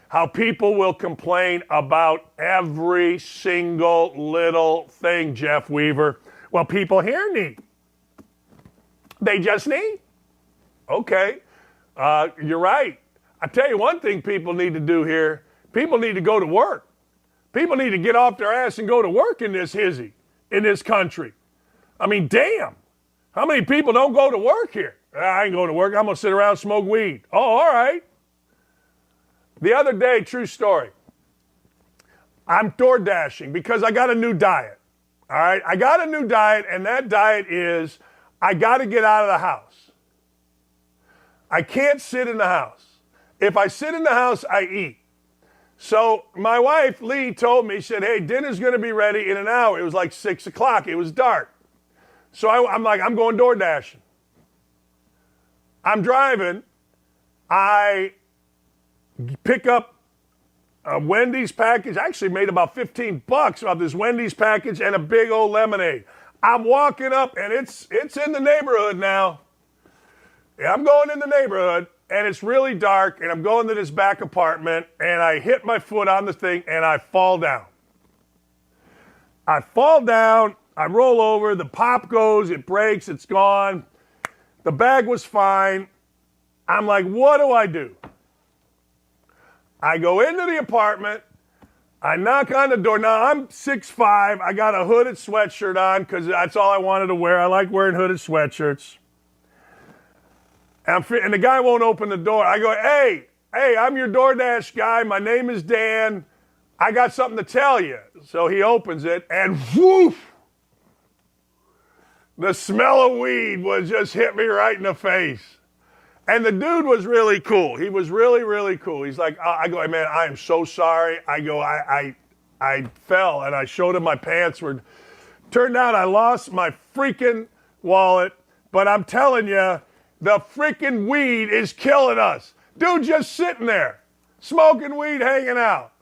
How people will complain about every single little thing, Jeff Weaver. Well, people here need. They just need. Okay, you're right. I tell you one thing people need to do here. People need to go to work. People need to get off their ass and go to work in this hizzy, in this country. I mean, damn. How many people don't go to work here? I ain't going to work. I'm going to sit around and smoke weed. Oh, all right. The other day, true story, I'm door dashing because I got a new diet. All right? I got a new diet, and that diet is I got to get out of the house. I can't sit in the house. If I sit in the house, I eat. So my wife, Lee, told me, she said, hey, dinner's going to be ready in an hour. It was like 6 o'clock. It was dark. So I'm like, I'm going door dashing. I'm driving. I pick up a Wendy's package. I actually made about $15 off this Wendy's package and a big old lemonade. I'm walking up, and it's in the neighborhood now. Yeah, I'm going in the neighborhood, and it's really dark, and I'm going to this back apartment, and I hit my foot on the thing, and I fall down. I fall down. I roll over, the pop goes, it breaks, it's gone. The bag was fine. I'm like, what do I do? I go into the apartment. I knock on the door. Now, I'm 6'5". I got a hooded sweatshirt on because that's all I wanted to wear. I like wearing hooded sweatshirts. And the guy won't open the door. I go, hey, I'm your DoorDash guy. My name is Dan. I got something to tell you. So he opens it, and woof! The smell of weed was just hit me right in the face. And the dude was really cool. He was really, really cool. He's like, I go, hey, man, I am so sorry. I go, I fell, and I showed him my pants were. Turned out I lost my freaking wallet, but I'm telling you, the freaking weed is killing us. Dude just sitting there, smoking weed, hanging out.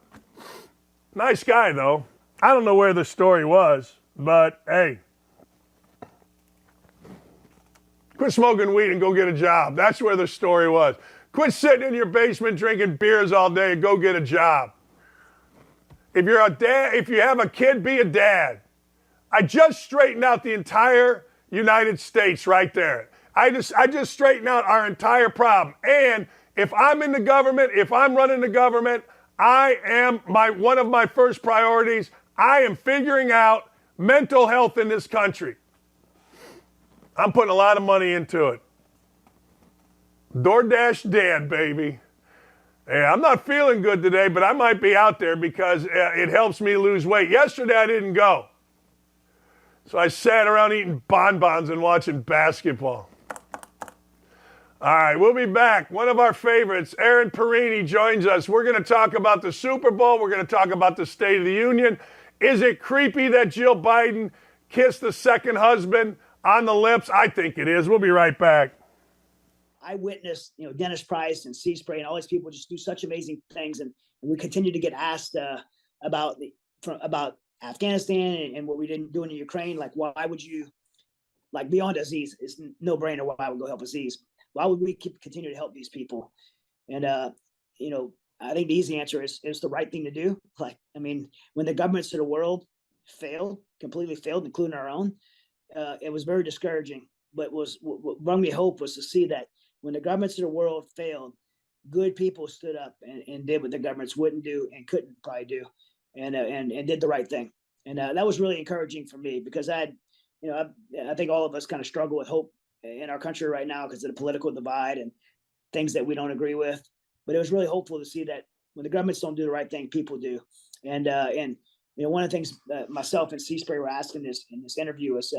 Nice guy, though. I don't know where the story was, but hey. Quit smoking weed and go get a job. That's where the story was. Quit sitting in your basement drinking beers all day and go get a job. If you're a dad, if you have a kid, be a dad. I just straightened out the entire United States right there. I just straightened out our entire problem. And if I'm in the government, if I'm running the government, one of my first priorities, I am figuring out mental health in this country. I'm putting a lot of money into it. DoorDash Dan, baby. Yeah, I'm not feeling good today, but I might be out there because it helps me lose weight. Yesterday, I didn't go. So I sat around eating bonbons and watching basketball. All right, we'll be back. One of our favorites, Aaron Perini, joins us. We're going to talk about the Super Bowl. We're going to talk about the State of the Union. Is it creepy that Jill Biden kissed the second husband on the lips? I think it is. We'll be right back. I witnessed, Dennis Price and C-Spray and all these people just do such amazing things, and we continue to get asked about Afghanistan and what we didn't do in Ukraine. Like, why would you, beyond Aziz, it's no brainer why I would go help Aziz. Why would we continue to help these people? And I think the easy answer is the right thing to do. When the governments of the world completely failed, including our own, it was very discouraging. But what brought me hope was to see that when the governments of the world failed, good people stood up and did what the governments wouldn't do and couldn't probably do, and did the right thing. And that was really encouraging for me, because I think all of us kind of struggle with hope in our country right now because of the political divide and things that we don't agree with. But it was really hopeful to see that when the governments don't do the right thing, people do. And one of the things myself and C-Spray were asking in this interview was,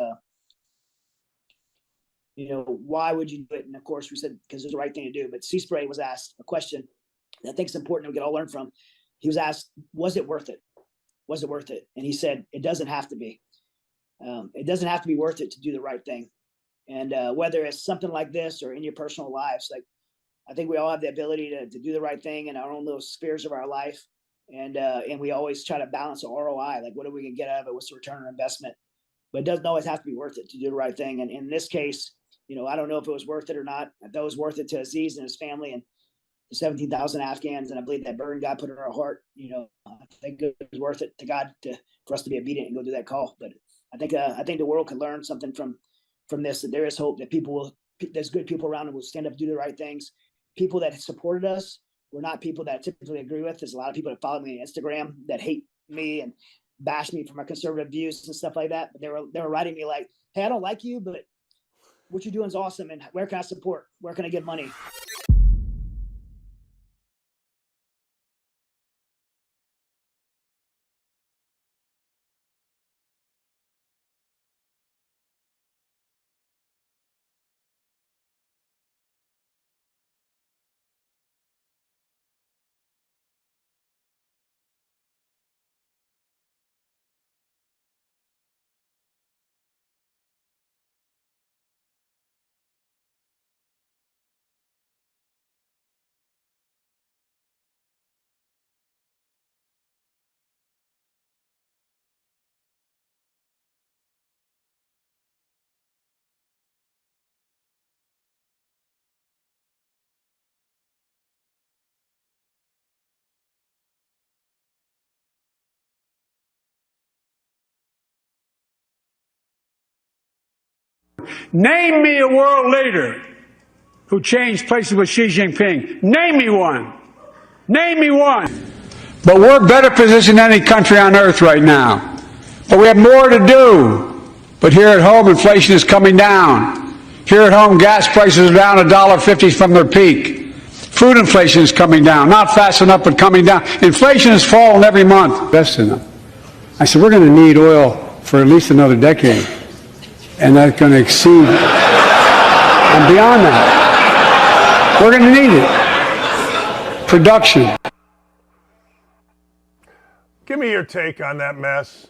why would you do it? And of course we said, because it's the right thing to do. But C-Spray was asked a question that I think is important that we can all learn from. He was asked, was it worth it? Was it worth it? And he said, it doesn't have to be. It doesn't have to be worth it to do the right thing. And whether it's something like this or in your personal lives, I think we all have the ability to do the right thing in our own little spheres of our life. And we always try to balance the ROI. What are we going to get out of it? What's the return on investment? But it doesn't always have to be worth it to do the right thing. And in this case, I don't know if it was worth it or not. I thought it was worth it to Aziz and his family and the 17,000 Afghans. And I believe that burden God put in our heart. I think it was worth it to God for us to be obedient and go do that call. But I think the world could learn something from this, that there is hope, that there's good people around who will stand up and do the right things. People that supported us were not people that I typically agree with. There's a lot of people that follow me on Instagram that hate me and bash me for my conservative views and stuff like that. But they were writing me like, hey, I don't like you, but what you're doing is awesome. And where can I support? Where can I give money? Name me a world leader who changed places with Xi Jinping. Name me one. Name me one. But we're better positioned than any country on earth right now. But we have more to do. But here at home, inflation is coming down. Here at home, gas prices are down $1.50 from their peak. Food inflation is coming down. Not fast enough, but coming down. Inflation has fallen every month. Best enough. I said, we're going to need oil for at least another decade. And that's going to exceed and beyond that. We're going to need it. Production. Give me your take on that mess.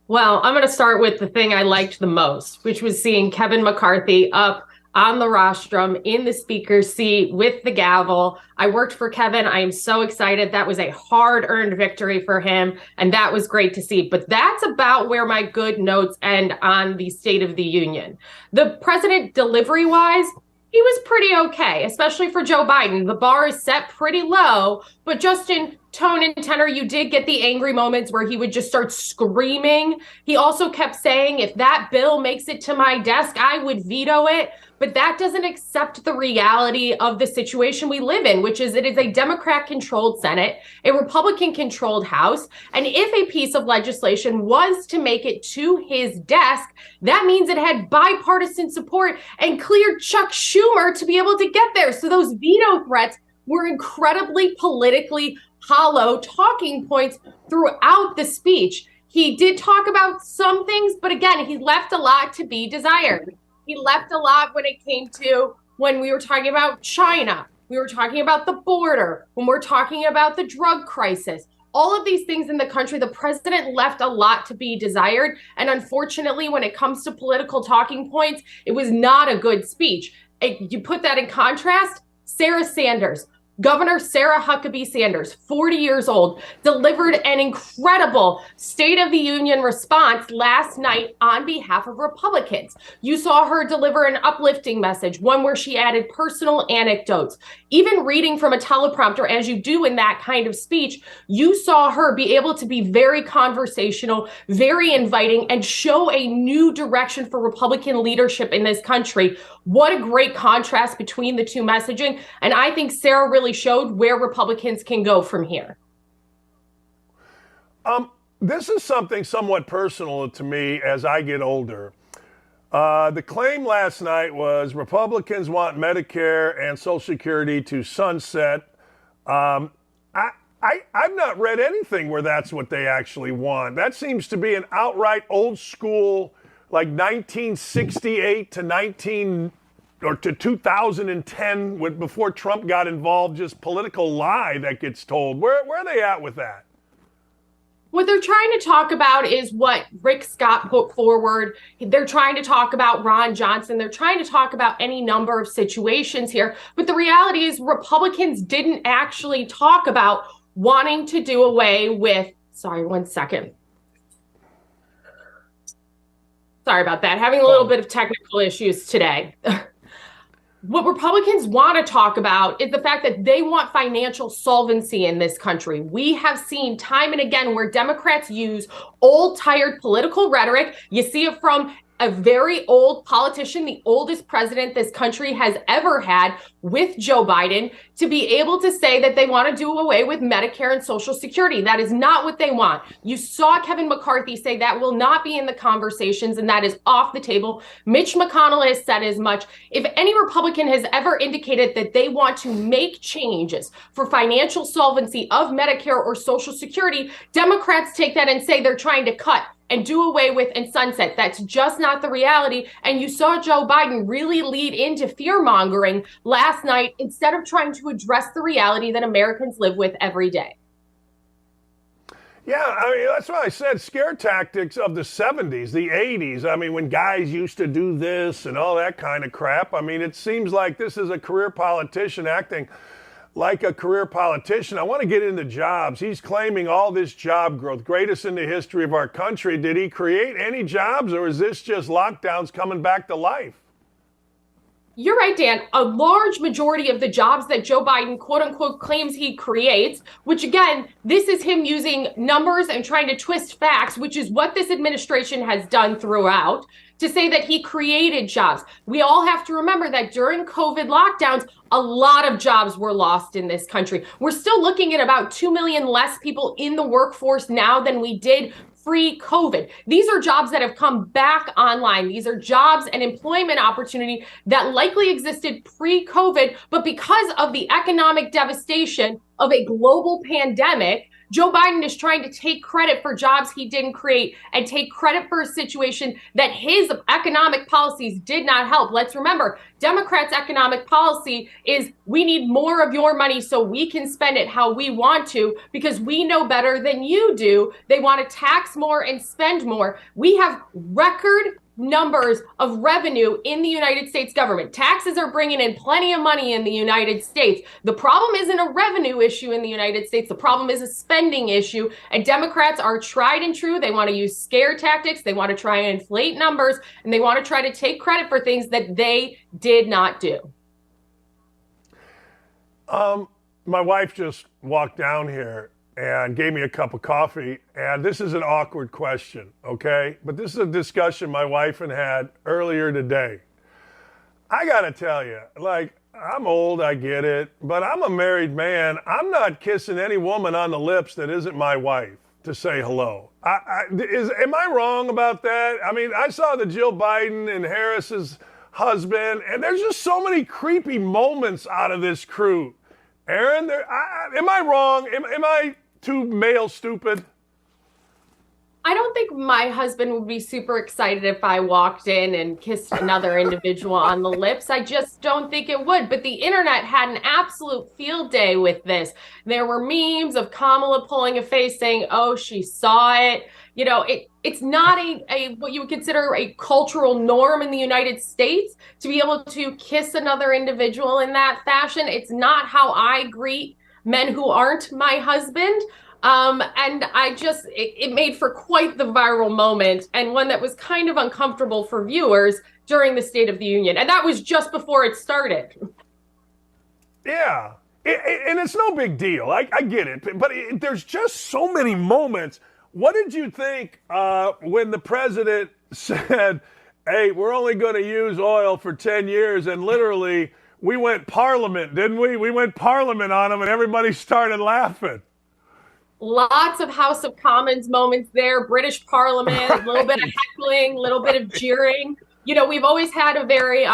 Well, I'm going to start with the thing I liked the most, which was seeing Kevin McCarthy up on the rostrum in the speaker's seat with the gavel. I worked for Kevin. I am so excited. That was a hard-earned victory for him, and that was great to see. But that's about where my good notes end on the State of the Union. The president, delivery-wise, he was pretty okay, especially for Joe Biden. The bar is set pretty low, but Justin, tone and tenor. You did get the angry moments where he would just start screaming. He also kept saying, if that bill makes it to my desk, I would veto it. But that doesn't accept the reality of the situation we live in, which is it is a Democrat-controlled Senate, a Republican-controlled House. And if a piece of legislation was to make it to his desk, that means it had bipartisan support and cleared Chuck Schumer to be able to get there. So those veto threats were incredibly politically hollow talking points throughout the speech. He did talk about some things, but again, he left a lot to be desired. He left a lot when it came to when we were talking about China, we were talking about the border, when we're talking about the drug crisis, all of these things in the country, the president left a lot to be desired. And unfortunately, when it comes to political talking points, it was not a good speech. You put that in contrast, Sarah Sanders, Governor Sarah Huckabee Sanders, 40 years old, delivered an incredible State of the Union response last night on behalf of Republicans. You saw her deliver an uplifting message, one where she added personal anecdotes. Even reading from a teleprompter, as you do in that kind of speech, you saw her be able to be very conversational, very inviting, and show a new direction for Republican leadership in this country. What a great contrast between the two messaging. And I think Sarah really showed where Republicans can go from here. This is something somewhat personal to me as I get older. The claim last night was Republicans want Medicare and Social Security to sunset. I've not read anything where that's what they actually want. That seems to be an outright old school, like 1968 to 2010, before Trump got involved, just political lie that gets told. Where are they at with that? What they're trying to talk about is what Rick Scott put forward. They're trying to talk about Ron Johnson. They're trying to talk about any number of situations here. But the reality is Republicans didn't actually talk about wanting to do away with, sorry, one second. Sorry about that. Having a little bit of technical issues today. What Republicans want to talk about is the fact that they want financial solvency in this country. We have seen time and again where Democrats use old, tired political rhetoric. You see it from a very old politician, the oldest president this country has ever had, with Joe Biden, to be able to say that they want to do away with Medicare and Social Security. That is not what they want. You saw Kevin McCarthy say that will not be in the conversations, and that is off the table. Mitch McConnell has said as much. If any Republican has ever indicated that they want to make changes for financial solvency of Medicare or Social Security, Democrats take that and say they're trying to cut and do away with and sunset. That's just not the reality. And you saw Joe Biden really lead into fear-mongering last night instead of trying to address the reality that Americans live with every day. Yeah, I mean, that's why I said scare tactics of the 70s, the 80s. I mean, when guys used to do this and all that kind of crap. I mean, it seems like this is a career politician acting like a career politician. I want to get into jobs. He's claiming all this job growth, greatest in the history of our country. Did he create any jobs, or is this just lockdowns coming back to life? You're right, Dan. A large majority of the jobs that Joe Biden, quote unquote, claims he creates, which again, this is him using numbers and trying to twist facts, which is what this administration has done throughout, to say that he created jobs. We all have to remember that during COVID lockdowns, a lot of jobs were lost in this country. We're still looking at about 2 million less people in the workforce now than we did pre-COVID. These are jobs that have come back online. These are jobs and employment opportunity that likely existed pre-COVID, but because of the economic devastation of a global pandemic, Joe Biden is trying to take credit for jobs he didn't create and take credit for a situation that his economic policies did not help. Let's remember, Democrats' economic policy is we need more of your money so we can spend it how we want to because we know better than you do. They want to tax more and spend more. We have record numbers of revenue in the United States government. Taxes are bringing in plenty of money in the United States. The problem isn't a revenue issue in the United States. The problem is a spending issue. And Democrats are tried and true. They want to use scare tactics. They want to try and inflate numbers. And they want to try to take credit for things that they did not do. My wife just walked down here and gave me a cup of coffee. And this is an awkward question, okay? But this is a discussion my wife and had earlier today. I got to tell you, like, I'm old, I get it, but I'm a married man. I'm not kissing any woman on the lips that isn't my wife to say hello. Am I wrong about that? I mean, I saw the Jill Biden and Harris's husband, and there's just so many creepy moments out of this crew. Aaron, am I wrong? Am I too male stupid? I don't think my husband would be super excited if I walked in and kissed another individual on the lips. I just don't think it would. But the internet had an absolute field day with this. There were memes of Kamala pulling a face saying, oh, she saw it. You know, it's not a what you would consider a cultural norm in the United States to be able to kiss another individual in that fashion. It's not how I greet men who aren't my husband. And it made for quite the viral moment, and one that was kind of uncomfortable for viewers during the State of the Union. And that was just before it started. Yeah. And it's no big deal. I get it. But there's just so many moments. What did you think when the president said, hey, we're only going to use oil for 10 years, and literally we went parliament, didn't we? We went parliament on him, and everybody started laughing. Lots of House of Commons moments there, British Parliament, a little bit of heckling, a little bit of jeering. You know, we've always had a very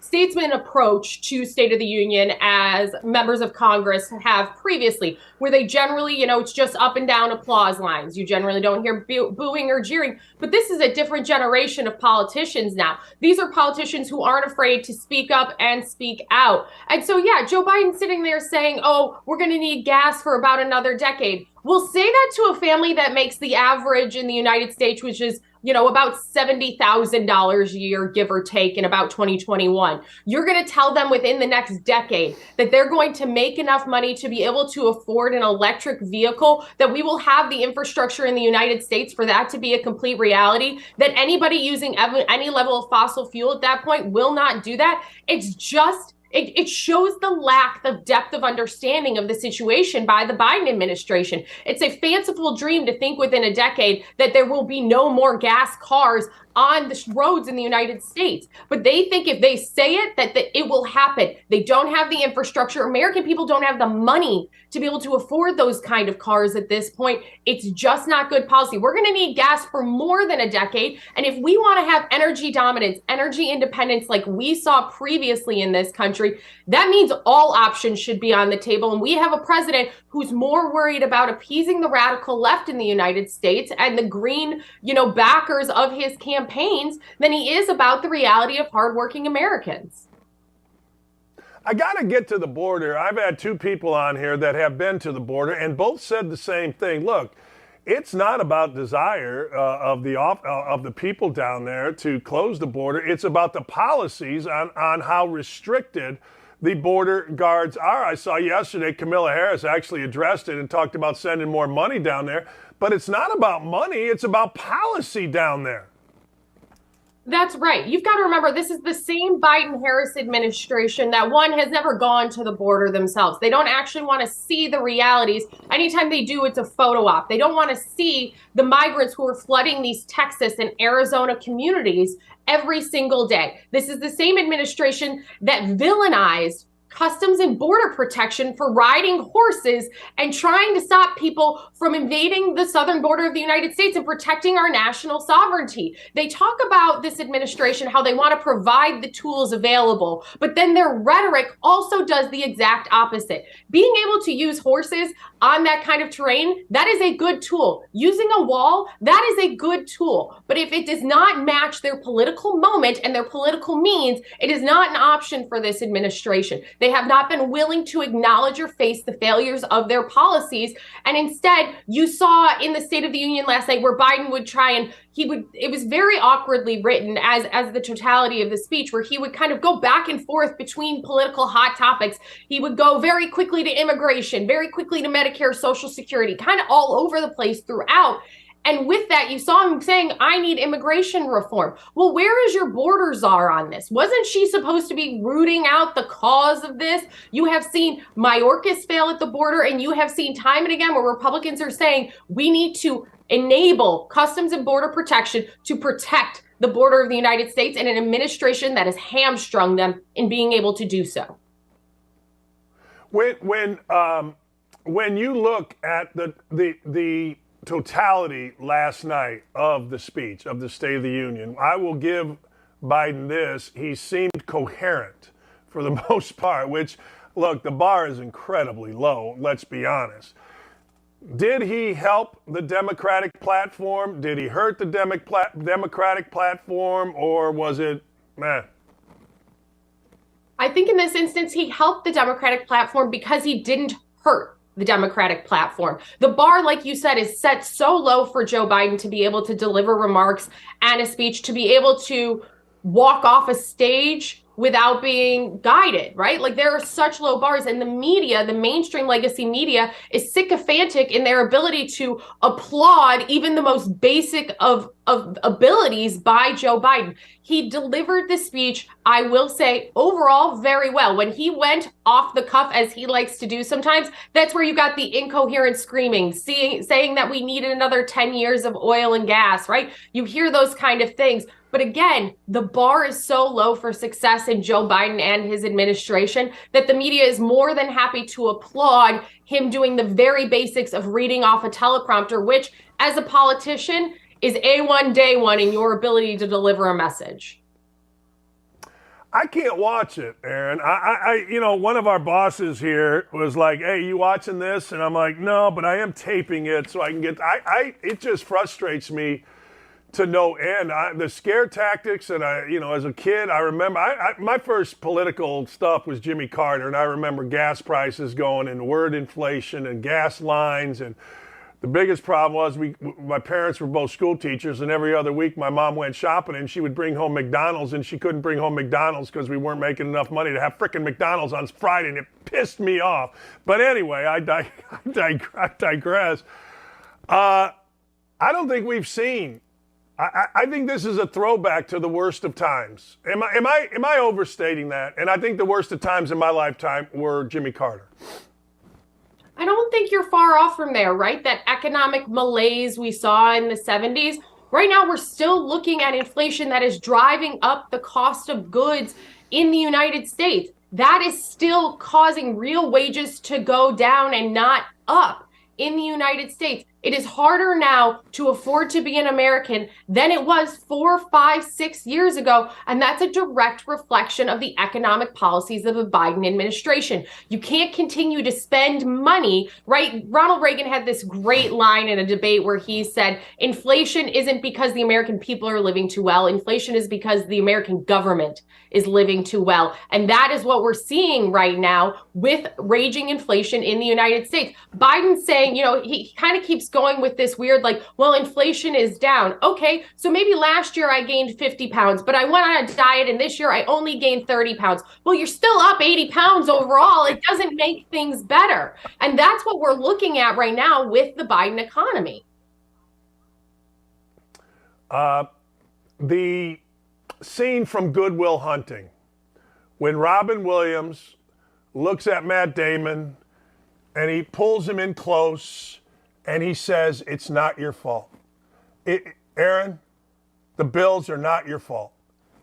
statesman approach to State of the Union as members of Congress have previously, where they generally, you know, it's just up and down applause lines. You generally don't hear booing or jeering. But this is a different generation of politicians now. These are politicians who aren't afraid to speak up and speak out. And so, yeah, Joe Biden sitting there saying, oh, we're going to need gas for about another decade. We'll say that to a family that makes the average in the United States, which is, you know, about $70,000 a year, give or take, in about 2021. You're going to tell them within the next decade that they're going to make enough money to be able to afford an electric vehicle, that we will have the infrastructure in the United States for that to be a complete reality, that anybody using any level of fossil fuel at that point will not do that. It's just... It shows the lack of depth of understanding of the situation by the Biden administration. It's a fanciful dream to think within a decade that there will be no more gas cars on the roads in the United States. But they think if they say it, that it will happen. They don't have the infrastructure. American people don't have the money to be able to afford those kind of cars at this point. It's just not good policy. We're going to need gas for more than a decade. And if we want to have energy dominance, energy independence like we saw previously in this country, that means all options should be on the table. And we have a president who's more worried about appeasing the radical left in the United States and the green, you know, backers of his campaigns than he is about the reality of hardworking Americans. I got to get to the border. I've had two people on here that have been to the border, and both said the same thing. Look, it's not about desire of the people down there to close the border. It's about the policies on how restricted the border guards are. I saw yesterday Kamala Harris actually addressed it and talked about sending more money down there. But it's not about money. It's about policy down there. That's right. You've got to remember, this is the same Biden-Harris administration that, one, has never gone to the border themselves. They don't actually want to see the realities. Anytime they do, it's a photo op. They don't want to see the migrants who are flooding these Texas and Arizona communities every single day. This is the same administration that villainized Customs and Border Protection for riding horses and trying to stop people from invading the southern border of the United States and protecting our national sovereignty. They talk about this administration, how they want to provide the tools available, but then their rhetoric also does the exact opposite. Being able to use horses on that kind of terrain, that is a good tool. Using a wall, that is a good tool. But if it does not match their political moment and their political means, it is not an option for this administration. They have not been willing to acknowledge or face the failures of their policies. And instead, you saw in the State of the Union last night where Biden would try and it was very awkwardly written as the totality of the speech, where he would kind of go back and forth between political hot topics. He would go very quickly to immigration, very quickly to Medicare, Social Security, kind of all over the place throughout. And with that, you saw him saying, I need immigration reform. Well, where is your border czar on this? Wasn't she supposed to be rooting out the cause of this? You have seen Mayorkas fail at the border, and you have seen time and again where Republicans are saying we need to enable Customs and Border Protection to protect the border of the United States, and an administration that has hamstrung them in being able to do so. When you look at the totality last night of the speech of the State of the Union, I will give Biden this: he seemed coherent for the most part. Which, look, the bar is incredibly low. Let's be honest. Did he help the Democratic platform? Did he hurt the Democratic platform, or was it meh? I think in this instance, he helped the Democratic platform because he didn't hurt the Democratic platform. The bar, like you said, is set so low for Joe Biden to be able to deliver remarks and a speech, to be able to walk off a stage without being guided, right? Like, there are such low bars, and the media, the mainstream legacy media, is sycophantic in their ability to applaud even the most basic of abilities by Joe Biden. He delivered the speech, I will say, overall very well. When he went off the cuff, as he likes to do sometimes, that's where you got the incoherent screaming, saying that we needed another 10 years of oil and gas, right? You hear those kind of things. But again, the bar is so low for success in Joe Biden and his administration that the media is more than happy to applaud him doing the very basics of reading off a teleprompter, which, as a politician, is A1 day one in your ability to deliver a message. I can't watch it, Aaron. One of our bosses here was like, "Hey, you watching this?" And I'm like, "No, but I am taping it so I can get." It just frustrates me to no end. The scare tactics that as a kid, I remember. My first political stuff was Jimmy Carter, and I remember gas prices going and word inflation and gas lines. And the biggest problem was my parents were both school teachers, and every other week my mom went shopping and she would bring home McDonald's, and she couldn't bring home McDonald's because we weren't making enough money to have frickin' McDonald's on Friday, and it pissed me off. But anyway, I digress. I don't think we've seen. I think this is a throwback to the worst of times. Am I overstating that? And I think the worst of times in my lifetime were Jimmy Carter. I don't think you're far off from there, right? That economic malaise we saw in the 70s. Right now, we're still looking at inflation that is driving up the cost of goods in the United States. That is still causing real wages to go down and not up in the United States. It is harder now to afford to be an American than it was 4, 5, 6 years ago. And that's a direct reflection of the economic policies of the Biden administration. You can't continue to spend money, right? Ronald Reagan had this great line in a debate where he said, inflation isn't because the American people are living too well. Inflation is because the American government is living too well. And that is what we're seeing right now with raging inflation in the United States. Biden's saying, he kind of keeps going with this weird, well, inflation is down. Okay, so maybe last year I gained 50 pounds, but I went on a diet and this year I only gained 30 pounds. Well, you're still up 80 pounds overall. It doesn't make things better. And that's what we're looking at right now with the Biden economy. The scene from Good Will Hunting, when Robin Williams looks at Matt Damon and he pulls him in close and he says, it's not your fault. Aaron, the bills are not your fault.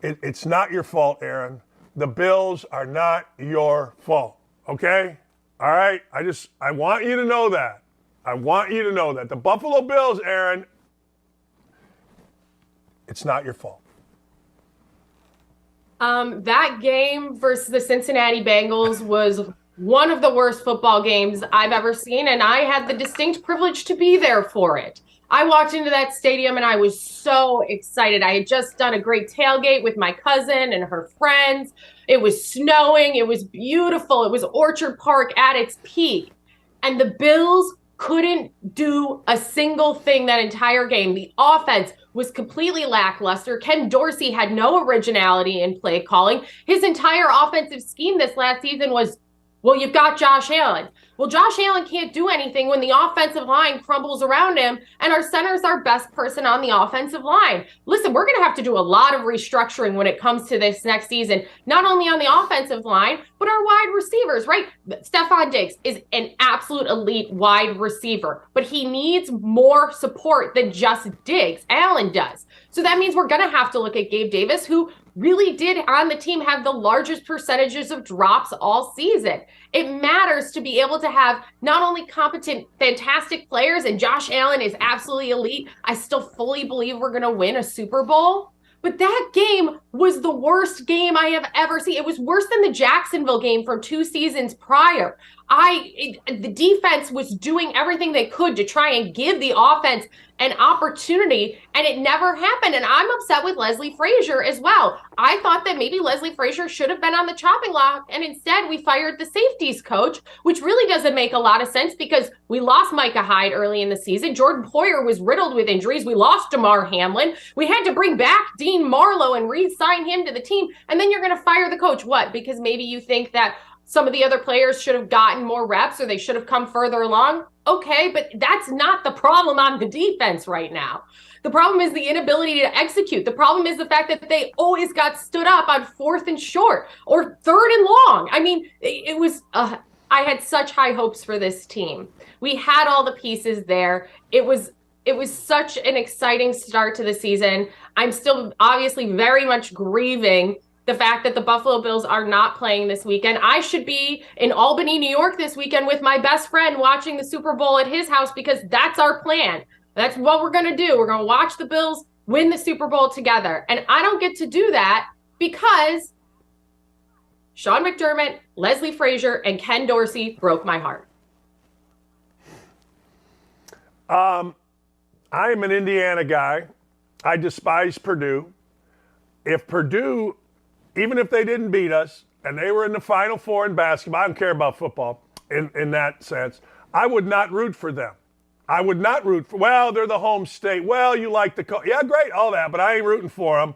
It's not your fault, Aaron. The bills are not your fault. Okay? All right? I want you to know that. I want you to know that. The Buffalo Bills, Aaron, it's not your fault. That game versus the Cincinnati Bengals was one of the worst football games I've ever seen, and I had the distinct privilege to be there for it. I walked into that stadium and I was so excited. I had just done a great tailgate with my cousin and her friends. It was snowing. It was beautiful. It was Orchard Park at its peak. And the Bills couldn't do a single thing that entire game. The offense was completely lackluster. Ken Dorsey had no originality in play calling. His entire offensive scheme this last season was Well, you've got Josh Allen. Well, Josh Allen can't do anything when the offensive line crumbles around him, and our center's our best person on the offensive line. Listen, we're going to have to do a lot of restructuring when it comes to this next season, not only on the offensive line, but our wide receivers, right? Stephon Diggs is an absolute elite wide receiver, but he needs more support than just Diggs. Allen does. So that means we're going to have to look at Gabe Davis, who really did on the team have the largest percentages of drops all season. It matters to be able to have not only competent, fantastic players, and Josh Allen is absolutely elite. I still fully believe we're going to win a Super Bowl. But that game was the worst game I have ever seen. It was worse than the Jacksonville game from 2 seasons prior. The defense was doing everything they could to try and give the offense an opportunity, and it never happened. And I'm upset with Leslie Frazier as well. I thought that maybe Leslie Frazier should have been on the chopping block, and instead we fired the safeties coach, which really doesn't make a lot of sense because we lost Micah Hyde early in the season. Jordan Poyer was riddled with injuries. We lost Damar Hamlin. We had to bring back Dean Marlowe and re-sign him to the team, and then you're going to fire the coach. What? Because maybe you think that some of the other players should have gotten more reps or they should have come further along. Okay, but that's not the problem on the defense right now. The problem is the inability to execute. The problem is the fact that they always got stood up on 4th and short or 3rd and long. I mean, it was, I had such high hopes for this team. We had all the pieces there. It was such an exciting start to the season. I'm still obviously very much grieving the fact that the Buffalo Bills are not playing this weekend. I should be in Albany, New York this weekend with my best friend watching the Super Bowl at his house because that's our plan. That's what we're going to do. We're going to watch the Bills win the Super Bowl together. And I don't get to do that because Sean McDermott, Leslie Frazier, and Ken Dorsey broke my heart. I am an Indiana guy. I despise Purdue. If Purdue, even if they didn't beat us and they were in the Final Four in basketball, I don't care about football in that sense, I would not root for them. I would not root for, well, they're the home state. Well, you like the coach. Yeah, great, all that, but I ain't rooting for them.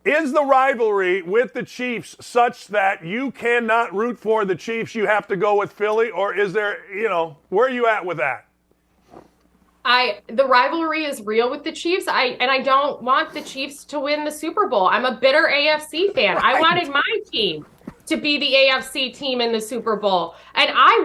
Is the rivalry with the Chiefs such that you cannot root for the Chiefs? You have to go with Philly, or is there, where are you at with that? The rivalry is real with the Chiefs. I don't want the Chiefs to win the Super Bowl. I'm a bitter AFC fan. Right. I wanted my team to be the AFC team in the Super Bowl. And I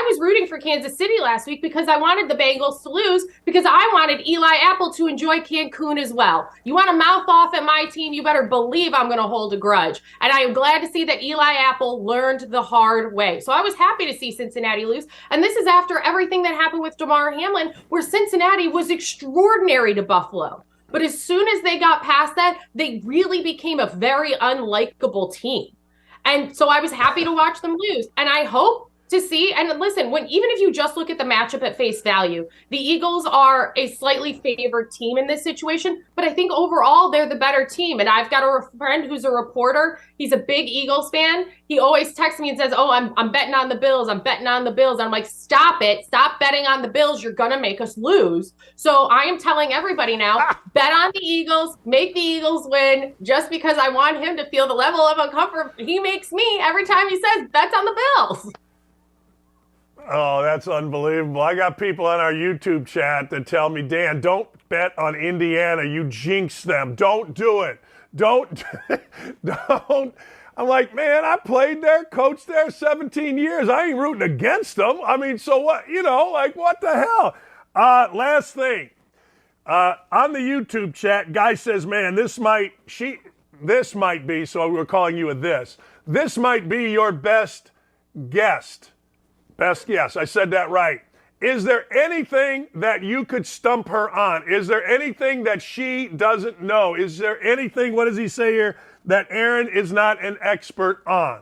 was rooting for Kansas City last week because I wanted the Bengals to lose because I wanted Eli Apple to enjoy Cancun as well. You want to mouth off at my team, you better believe I'm going to hold a grudge. And I am glad to see that Eli Apple learned the hard way. So I was happy to see Cincinnati lose. And this is after everything that happened with Damar Hamlin, where Cincinnati was extraordinary to Buffalo. But as soon as they got past that, they really became a very unlikable team. And so I was happy to watch them lose. And I hope to see, and listen, even if you just look at the matchup at face value, the Eagles are a slightly favored team in this situation, but I think overall they're the better team. And I've got a friend who's a reporter. He's a big Eagles fan. He always texts me and says, oh, I'm betting on the Bills. I'm betting on the Bills. And I'm like, stop it. Stop betting on the Bills. You're going to make us lose. So I am telling everybody now, bet on the Eagles, make the Eagles win, just because I want him to feel the level of uncomfort he makes me every time he says bets on the Bills. Oh, that's unbelievable. I got people on our YouTube chat that tell me, Dan, don't bet on Indiana. You jinx them. Don't do it. Don't. I'm like, man, I played there, coached there 17 years. I ain't rooting against them. I mean, so what? What the hell? Last thing. On the YouTube chat, guy says, man, this might be, so we're calling you a this. This might be your best guest. Best guess. I said that right. Is there anything that you could stump her on? Is there anything that she doesn't know? Is there anything, what does he say here, that Aaron is not an expert on?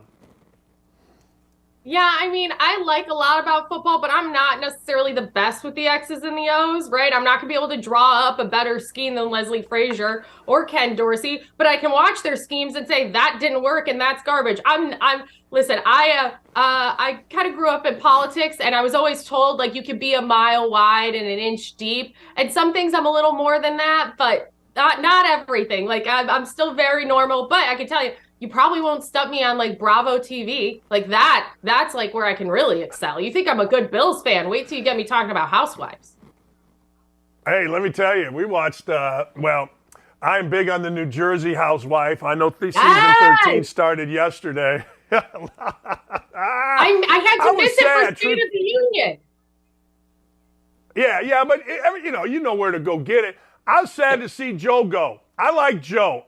Yeah, I mean, I like a lot about football, but I'm not necessarily the best with the X's and the O's, right? I'm not going to be able to draw up a better scheme than Leslie Frazier or Ken Dorsey, but I can watch their schemes and say that didn't work and that's garbage. Listen, I kind of grew up in politics, and I was always told, like, you could be a mile wide and an inch deep, and some things I'm a little more than that, but not everything. Like, I'm still very normal, but I can tell you, you probably won't stump me on like Bravo TV. Like that's like where I can really excel. You think I'm a good Bills fan? Wait till you get me talking about Housewives. Hey, let me tell you, we watched, I'm big on the New Jersey Housewife. I know season 13 started yesterday. I had to miss it for State of the Union. Yeah, but you know where to go get it. I was sad to see Joe go. I like Joe.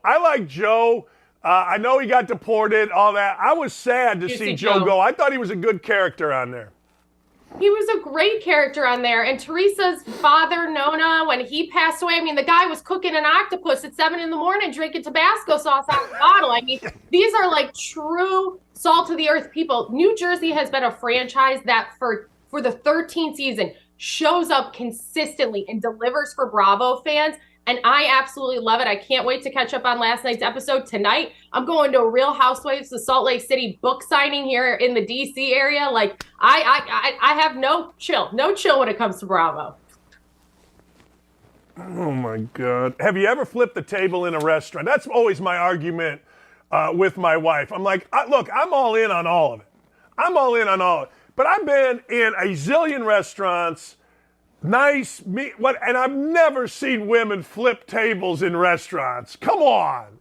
I know he got deported, all that. I was sad to see Joe go. I thought he was a good character on there. He was a great character on there. And Teresa's father, Nona, when he passed away, I mean, the guy was cooking an octopus at 7 a.m, drinking Tabasco sauce out of the bottle. I mean, these are like true salt of the earth people. New Jersey has been a franchise that for the 13th season shows up consistently and delivers for Bravo fans. And I absolutely love it. I can't wait to catch up on last night's episode tonight. I'm going to a Real Housewives of Salt Lake City book signing here in the DC area. Like I have no chill when it comes to Bravo. Oh my God. Have you ever flipped the table in a restaurant? That's always my argument with my wife. I'm like, look, I'm all in on all of it. But I've been in a zillion restaurants. Nice meat, and I've never seen women flip tables in restaurants. Come on.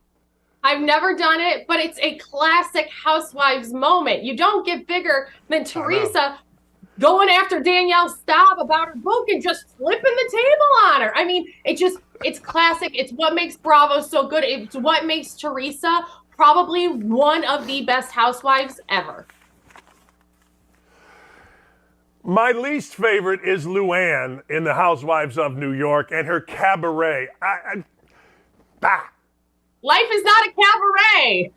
I've never done it, but it's a classic Housewives moment. You don't get bigger than Teresa going after Danielle Staub about her book and just flipping the table on her. I mean, it's classic. It's what makes Bravo so good. It's what makes Teresa probably one of the best housewives ever. My least favorite is Luann in the Housewives of New York and her cabaret. Life is not a cabaret.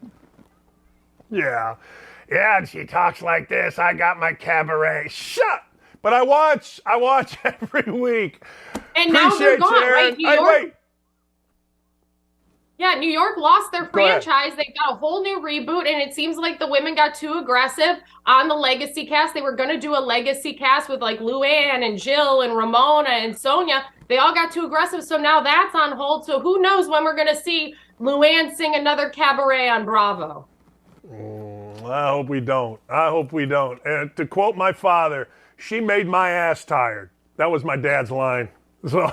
Yeah, and she talks like this. I got my cabaret. Shut. But I watch every week. And now they're gone, right? New York. Yeah, New York lost their franchise. They got a whole new reboot, and it seems like the women got too aggressive on the legacy cast. They were going to do a legacy cast with like Luann and Jill and Ramona and Sonia. They all got too aggressive, so now that's on hold. So who knows when we're going to see Luann sing another cabaret on Bravo. I hope we don't. And to quote my father, she made my ass tired. That was my dad's line. So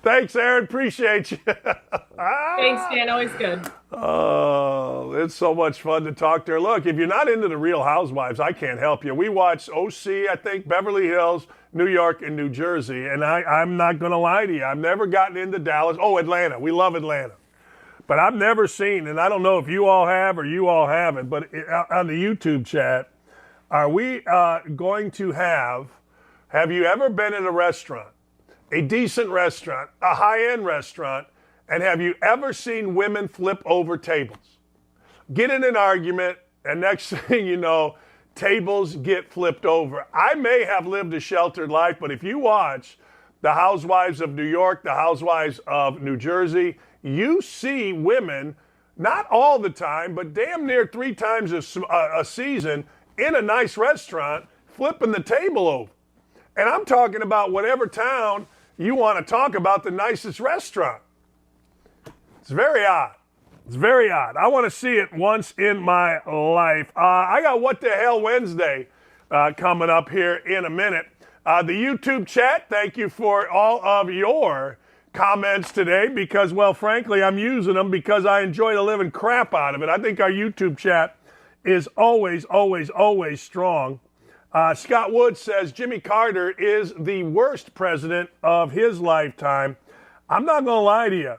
thanks, Aaron. Appreciate you. Thanks, Dan. Always good. Oh, it's so much fun to talk to her. Look, if you're not into the Real Housewives, I can't help you. We watched OC, I think, Beverly Hills, New York, and New Jersey. And I'm not going to lie to you. I've never gotten into Dallas. Oh, Atlanta. We love Atlanta. But I've never seen, and I don't know if you all have or you all haven't, but on the YouTube chat, are we going to have you ever been in a restaurant, a decent restaurant, a high-end restaurant, and have you ever seen women flip over tables? Get in an argument, and next thing you know, tables get flipped over. I may have lived a sheltered life, but if you watch the Housewives of New York, the Housewives of New Jersey, you see women, not all the time, but damn near 3 times a season in a nice restaurant, flipping the table over. And I'm talking about whatever town you want to talk about, the nicest restaurant. It's very odd. I want to see it once in my life. I got What the Hell Wednesday coming up here in a minute. The YouTube chat, thank you for all of your comments today because, well, frankly, I'm using them because I enjoy the living crap out of it. I think our YouTube chat is always, always, always strong. Scott Wood says Jimmy Carter is the worst president of his lifetime. I'm not going to lie to you.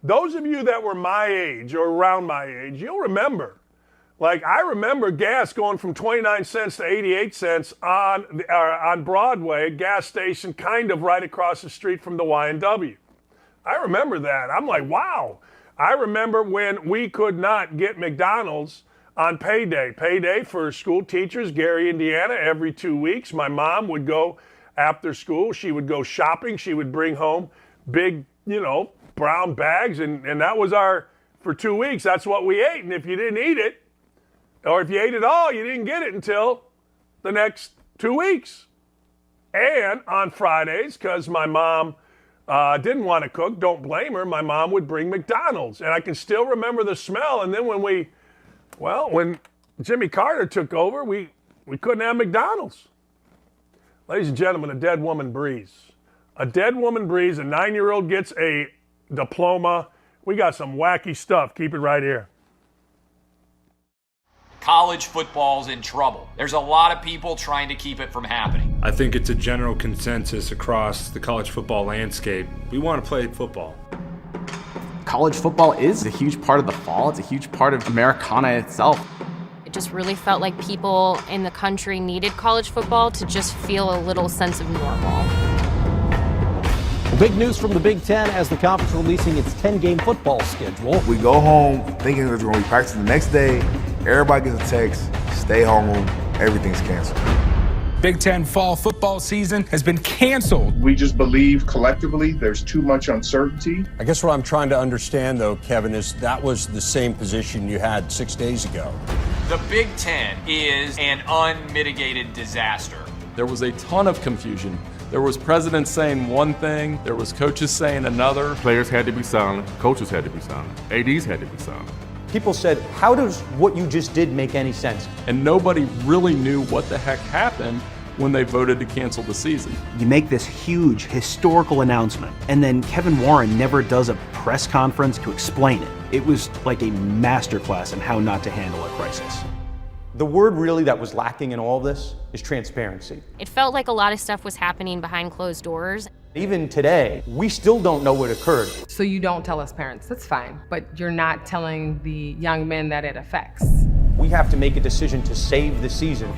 Those of you that were my age or around my age, you'll remember. Like, I remember gas going from 29 cents to 88 cents on Broadway, gas station kind of right across the street from the Y&W. I remember that. I'm like, wow. I remember when we could not get McDonald's on payday. Payday for school teachers, Gary, Indiana, every 2 weeks. My mom would go after school. She would go shopping. She would bring home big, brown bags. And that was for 2 weeks, that's what we ate. And if you didn't eat it, or if you ate it all, you didn't get it until the next 2 weeks. And on Fridays, because my mom didn't want to cook. Don't blame her. My mom would bring McDonald's. And I can still remember the smell. And then when Jimmy Carter took over, we couldn't have McDonald's. Ladies and gentlemen, a dead woman breathes. A dead woman breathes. A 9-year-old gets a diploma. We got some wacky stuff. Keep it right here. College football's in trouble. There's a lot of people trying to keep it from happening. I think it's a general consensus across the college football landscape. We want to play football. College football is a huge part of the fall. It's a huge part of Americana itself. It just really felt like people in the country needed college football to just feel a little sense of normal. Well, big news from the Big Ten as the conference releasing its 10-game football schedule. We go home thinking that we're going to be practicing the next day. Everybody gets a text, stay home, everything's canceled. Big Ten fall football season has been canceled. We just believe collectively there's too much uncertainty. I guess what I'm trying to understand, though, Kevin, is that was the same position you had 6 days ago. The Big Ten is an unmitigated disaster. There was a ton of confusion. There was presidents saying one thing, there was coaches saying another. Players had to be silent, coaches had to be silent, ADs had to be silent. People said, how does what you just did make any sense? And nobody really knew what the heck happened when they voted to cancel the season. You make this huge historical announcement, and then Kevin Warren never does a press conference to explain it. It was like a masterclass in how not to handle a crisis. The word really that was lacking in all this is transparency. It felt like a lot of stuff was happening behind closed doors. Even today, we still don't know what occurred. So you don't tell us parents, that's fine, but you're not telling the young men that it affects. We have to make a decision to save the season.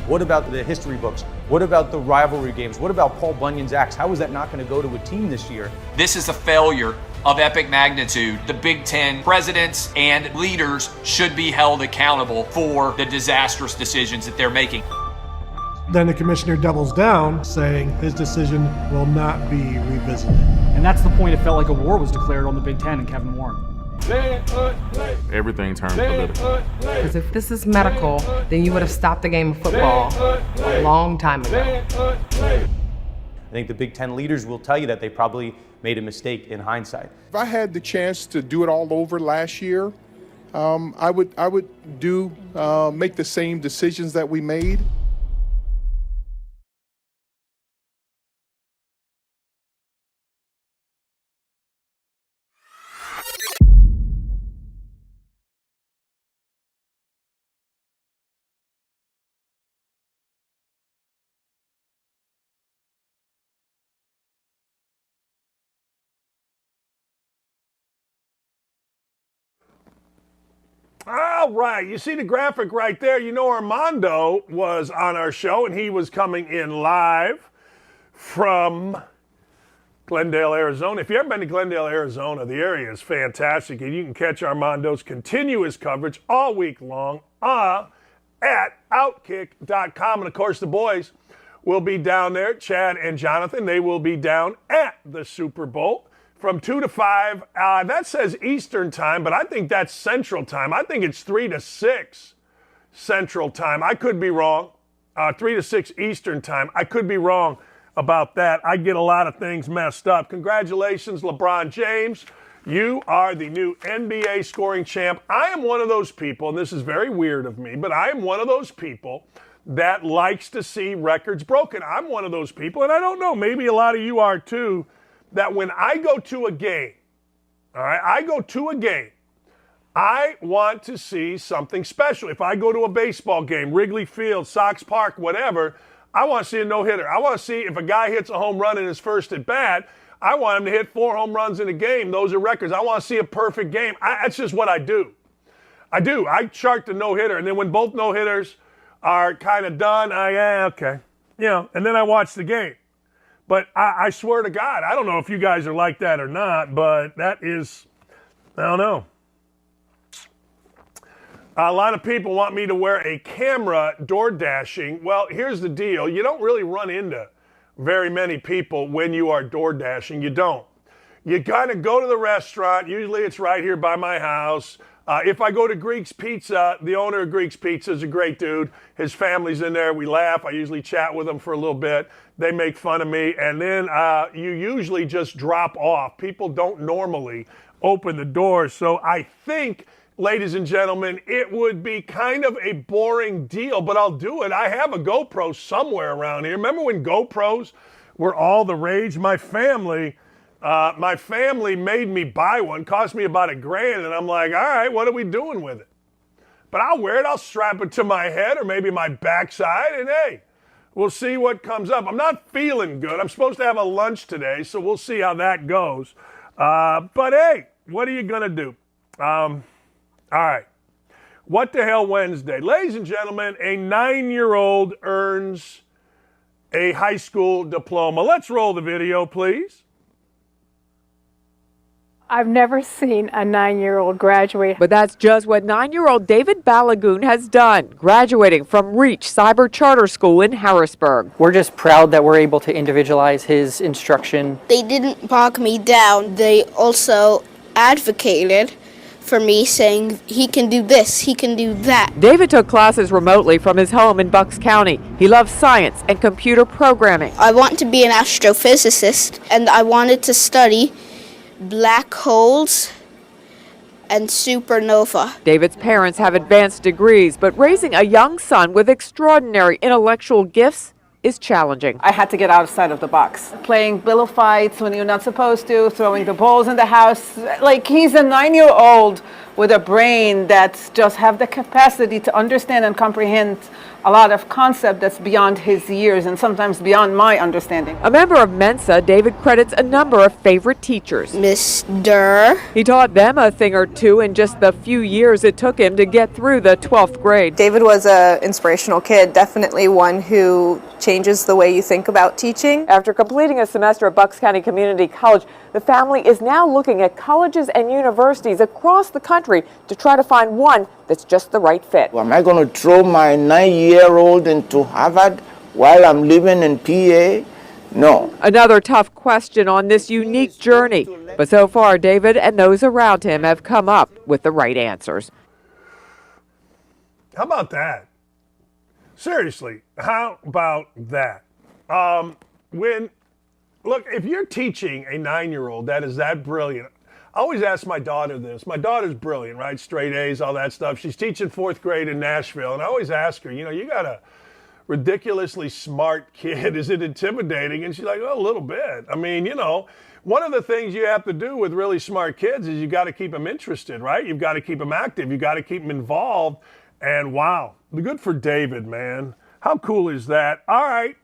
What about the history books? What about the rivalry games? What about Paul Bunyan's axe? How is that not going to go to a team this year? This is a failure of epic magnitude. The Big Ten presidents and leaders should be held accountable for the disastrous decisions that they're making. Then the commissioner doubles down, saying his decision will not be revisited. And that's the point. It felt like a war was declared on the Big Ten and Kevin Warren. Everything turned political. Because if this is medical, then you would have stopped the game of football a long time ago. I think the Big Ten leaders will tell you that they probably made a mistake in hindsight. If I had the chance to do it all over last year, I would make the same decisions that we made. All right, you see the graphic right there. You know Armando was on our show, and he was coming in live from Glendale, Arizona. If you've ever been to Glendale, Arizona, the area is fantastic, and you can catch Armando's continuous coverage all week long at OutKick.com. And, of course, the boys will be down there, Chad and Jonathan. They will be down at the Super Bowl from 2 to 5. That says Eastern time, but I think that's Central time. I think it's 3 to 6 Central time. I could be wrong. 3 to 6 Eastern time. I could be wrong about that. I get a lot of things messed up. Congratulations, LeBron James. You are the new NBA scoring champ. I am one of those people, and this is very weird of me, but I am one of those people that likes to see records broken. I'm one of those people, and I don't know, maybe a lot of you are too, that when I go to a game, all right, I want to see something special. If I go to a baseball game, Wrigley Field, Sox Park, whatever, I want to see a no-hitter. I want to see if a guy hits a home run in his first at bat, I want him to hit 4 home runs in a game. Those are records. I want to see a perfect game. That's just what I do. I chart the no-hitter, and then when both no-hitters are kind of done, okay. And then I watch the game. But I swear to God, I don't know if you guys are like that or not, but that is, I don't know. A lot of people want me to wear a camera door dashing. Well, here's the deal. You don't really run into very many people when you are door dashing. You don't. You kind of go to the restaurant. Usually it's right here by my house. If I go to Greek's Pizza, the owner of Greek's Pizza is a great dude. His family's in there. We laugh. I usually chat with them for a little bit. They make fun of me. And then you usually just drop off. People don't normally open the doors. So I think, ladies and gentlemen, it would be kind of a boring deal, but I'll do it. I have a GoPro somewhere around here. Remember when GoPros were all the rage? My family made me buy one, cost me about $1,000, and I'm like, all right, what are we doing with it? But I'll wear it, I'll strap it to my head or maybe my backside, and hey, we'll see what comes up. I'm not feeling good. I'm supposed to have a lunch today, so we'll see how that goes. But hey, what are you going to do? All right. What the hell Wednesday? Ladies and gentlemen, a 9-year-old earns a high school diploma. Let's roll the video, please. I've never seen a 9-year-old graduate. But that's just what 9-year-old David Balagoon has done, graduating from Reach Cyber Charter School in Harrisburg. We're just proud that we're able to individualize his instruction. They didn't bog me down. They also advocated for me, saying he can do this, he can do that. David took classes remotely from his home in Bucks County. He loves science and computer programming. I want to be an astrophysicist, and I wanted to study black holes and supernova. David's parents have advanced degrees, but raising a young son with extraordinary intellectual gifts is challenging. I had to get outside of the box. Playing pillow fights when you're not supposed to, throwing the balls in the house. Like, he's a 9-year-old with a brain that just have the capacity to understand and comprehend a lot of concept that's beyond his years and sometimes beyond my understanding. A member of Mensa, David credits a number of favorite teachers. Mr. He taught them a thing or two in just the few years it took him to get through the 12th grade. David was an inspirational kid, definitely one who changes the way you think about teaching. After completing a semester at Bucks County Community College, the family is now looking at colleges and universities across the country to try to find one that's just the right fit. Am I going to throw my 9-year-old into Harvard while I'm living in PA? No. Another tough question on this unique journey. But so far, David and those around him have come up with the right answers. How about that? Seriously, how about that? Look, if you're teaching a 9-year-old that is that brilliant, I always ask my daughter this. My daughter's brilliant, right? Straight A's, all that stuff. She's teaching 4th grade in Nashville, and I always ask her, you got a ridiculously smart kid. Is it intimidating? And she's like, well, a little bit. I mean, one of the things you have to do with really smart kids is you got to keep them interested, right? You've got to keep them active. You got to keep them involved. And wow, good for David, man. How cool is that? All right.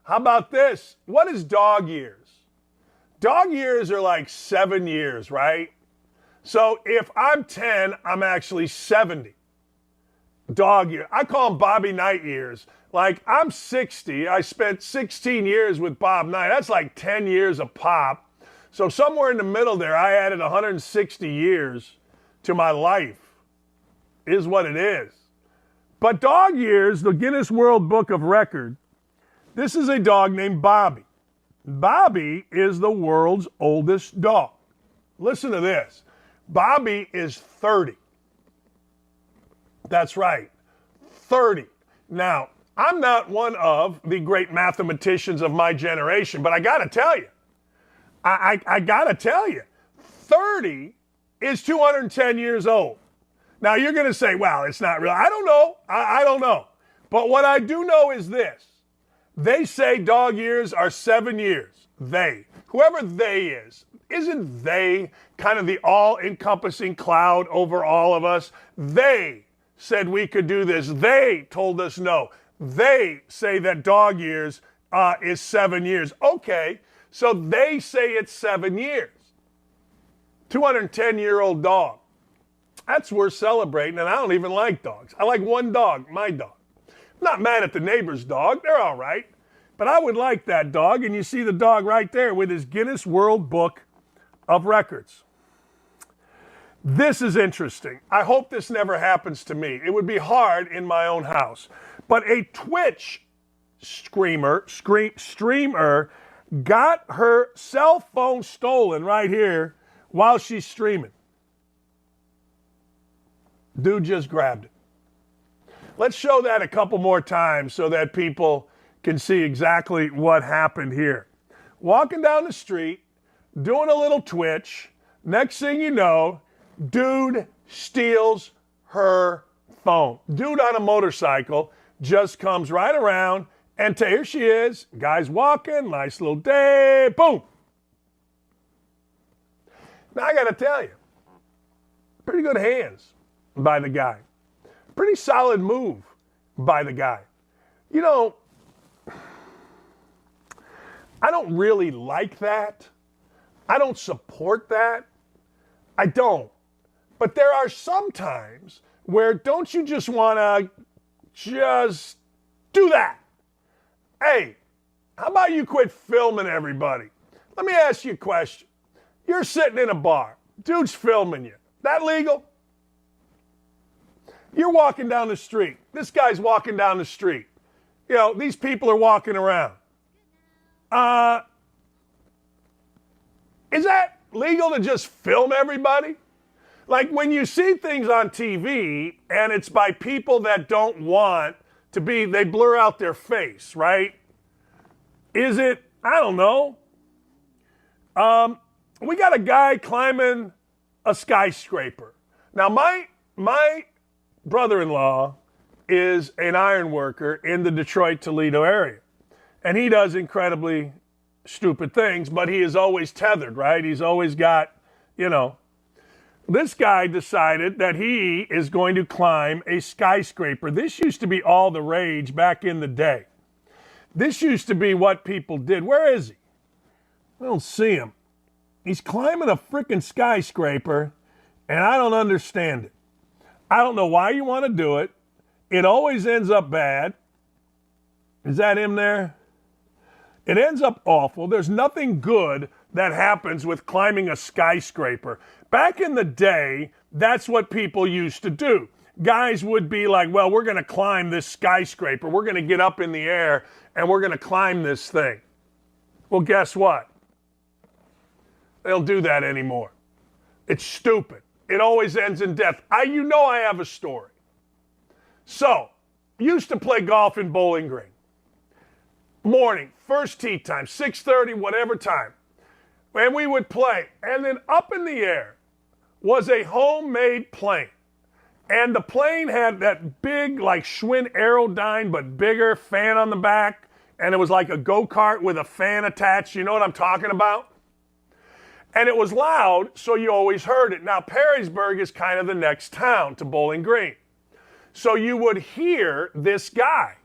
How about this? What is dog years? Dog years are like 7 years, right? So if I'm 10, I'm actually 70. Dog year. I call them Bobby Knight years. Like, I'm 60. I spent 16 years with Bob Knight. That's like 10 years a pop. So somewhere in the middle there, I added 160 years to my life, is what it is. But dog years, the Guinness World Book of Record, this is a dog named Bobby. Bobby is the world's oldest dog. Listen to this. Bobby is 30. That's right, 30. Now, I'm not one of the great mathematicians of my generation, but I got to tell you, I got to tell you, 30 is 210 years old. Now, you're going to say, well, it's not real. I don't know. I don't know. But what I do know is this. They say dog years are 7 years. They, whoever they is, isn't they kind of the all-encompassing cloud over all of us? They said we could do this. They told us no. They say that dog years is 7 years. Okay, so they say it's 7 years. 210-year-old dog. That's worth celebrating, and I don't even like dogs. I like one dog, my dog. I'm not mad at the neighbor's dog. They're all right. But I would like that dog, and you see the dog right there with his Guinness World Book of Records. This is interesting. I hope this never happens to me. It would be hard in my own house. But a Twitch streamer got her cell phone stolen right here while she's streaming. Dude just grabbed it. Let's show that a couple more times so that people can see exactly what happened here. Walking down the street, doing a little twitch. Next thing you know, dude steals her phone. Dude on a motorcycle just comes right around, and here she is. Guy's walking, nice little day, boom. Now I got to tell you, pretty good hands by the guy. Pretty solid move by the guy. You know, I don't really like that. I don't support that. I don't. But there are some times where don't you just want to just do that? Hey, how about you quit filming everybody? Let me ask you a question. You're sitting in a bar. Dude's filming you. That legal? You're walking down the street. This guy's walking down the street. You know, these people are walking around. Is that legal to just film everybody? Like when you see things on TV and it's by people that don't want to be, they blur out their face, right? Is it, I don't know. We got a guy climbing a skyscraper. Now my brother-in-law is an iron worker in the Detroit-Toledo area. And he does incredibly stupid things, but he is always tethered, right? He's always got, you know. This guy decided that he is going to climb a skyscraper. This used to be all the rage back in the day. This used to be what people did. Where is he? I don't see him. He's climbing a freaking skyscraper, and I don't understand it. I don't know why you want to do it. It always ends up bad. Is that him there? It ends up awful. There's nothing good that happens with climbing a skyscraper. Back in the day, that's what people used to do. Guys would be like, well, we're going to climb this skyscraper. We're going to get up in the air, and we're going to climb this thing. Well, guess what? They don't do that anymore. It's stupid. It always ends in death. I have a story. So, used to play golf in Bowling Green. Morning, first tee time, 6:30, whatever time. And we would play. And then up in the air was a homemade plane. And the plane had that big, like Schwinn Aerodyne, but bigger fan on the back. And it was like a go-kart with a fan attached. You know what I'm talking about? And it was loud, so you always heard it. Now, Perrysburg is kind of the next town to Bowling Green. So you would hear this guy.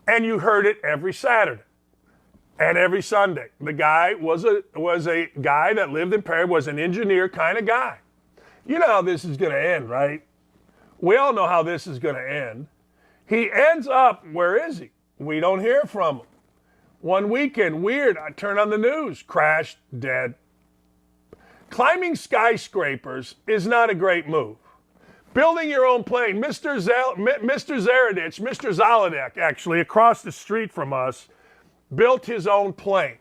And you heard it every Saturday and every Sunday. The guy was a guy that lived in Perry, was an engineer kind of guy. You know how this is going to end, right? We all know how this is going to end. He ends up, where is he? We don't hear from him. One weekend, weird, I turn on the news, crashed, dead. Climbing skyscrapers is not a great move. Building your own plane. Mr. Zalodek, actually, across the street from us, built his own plane.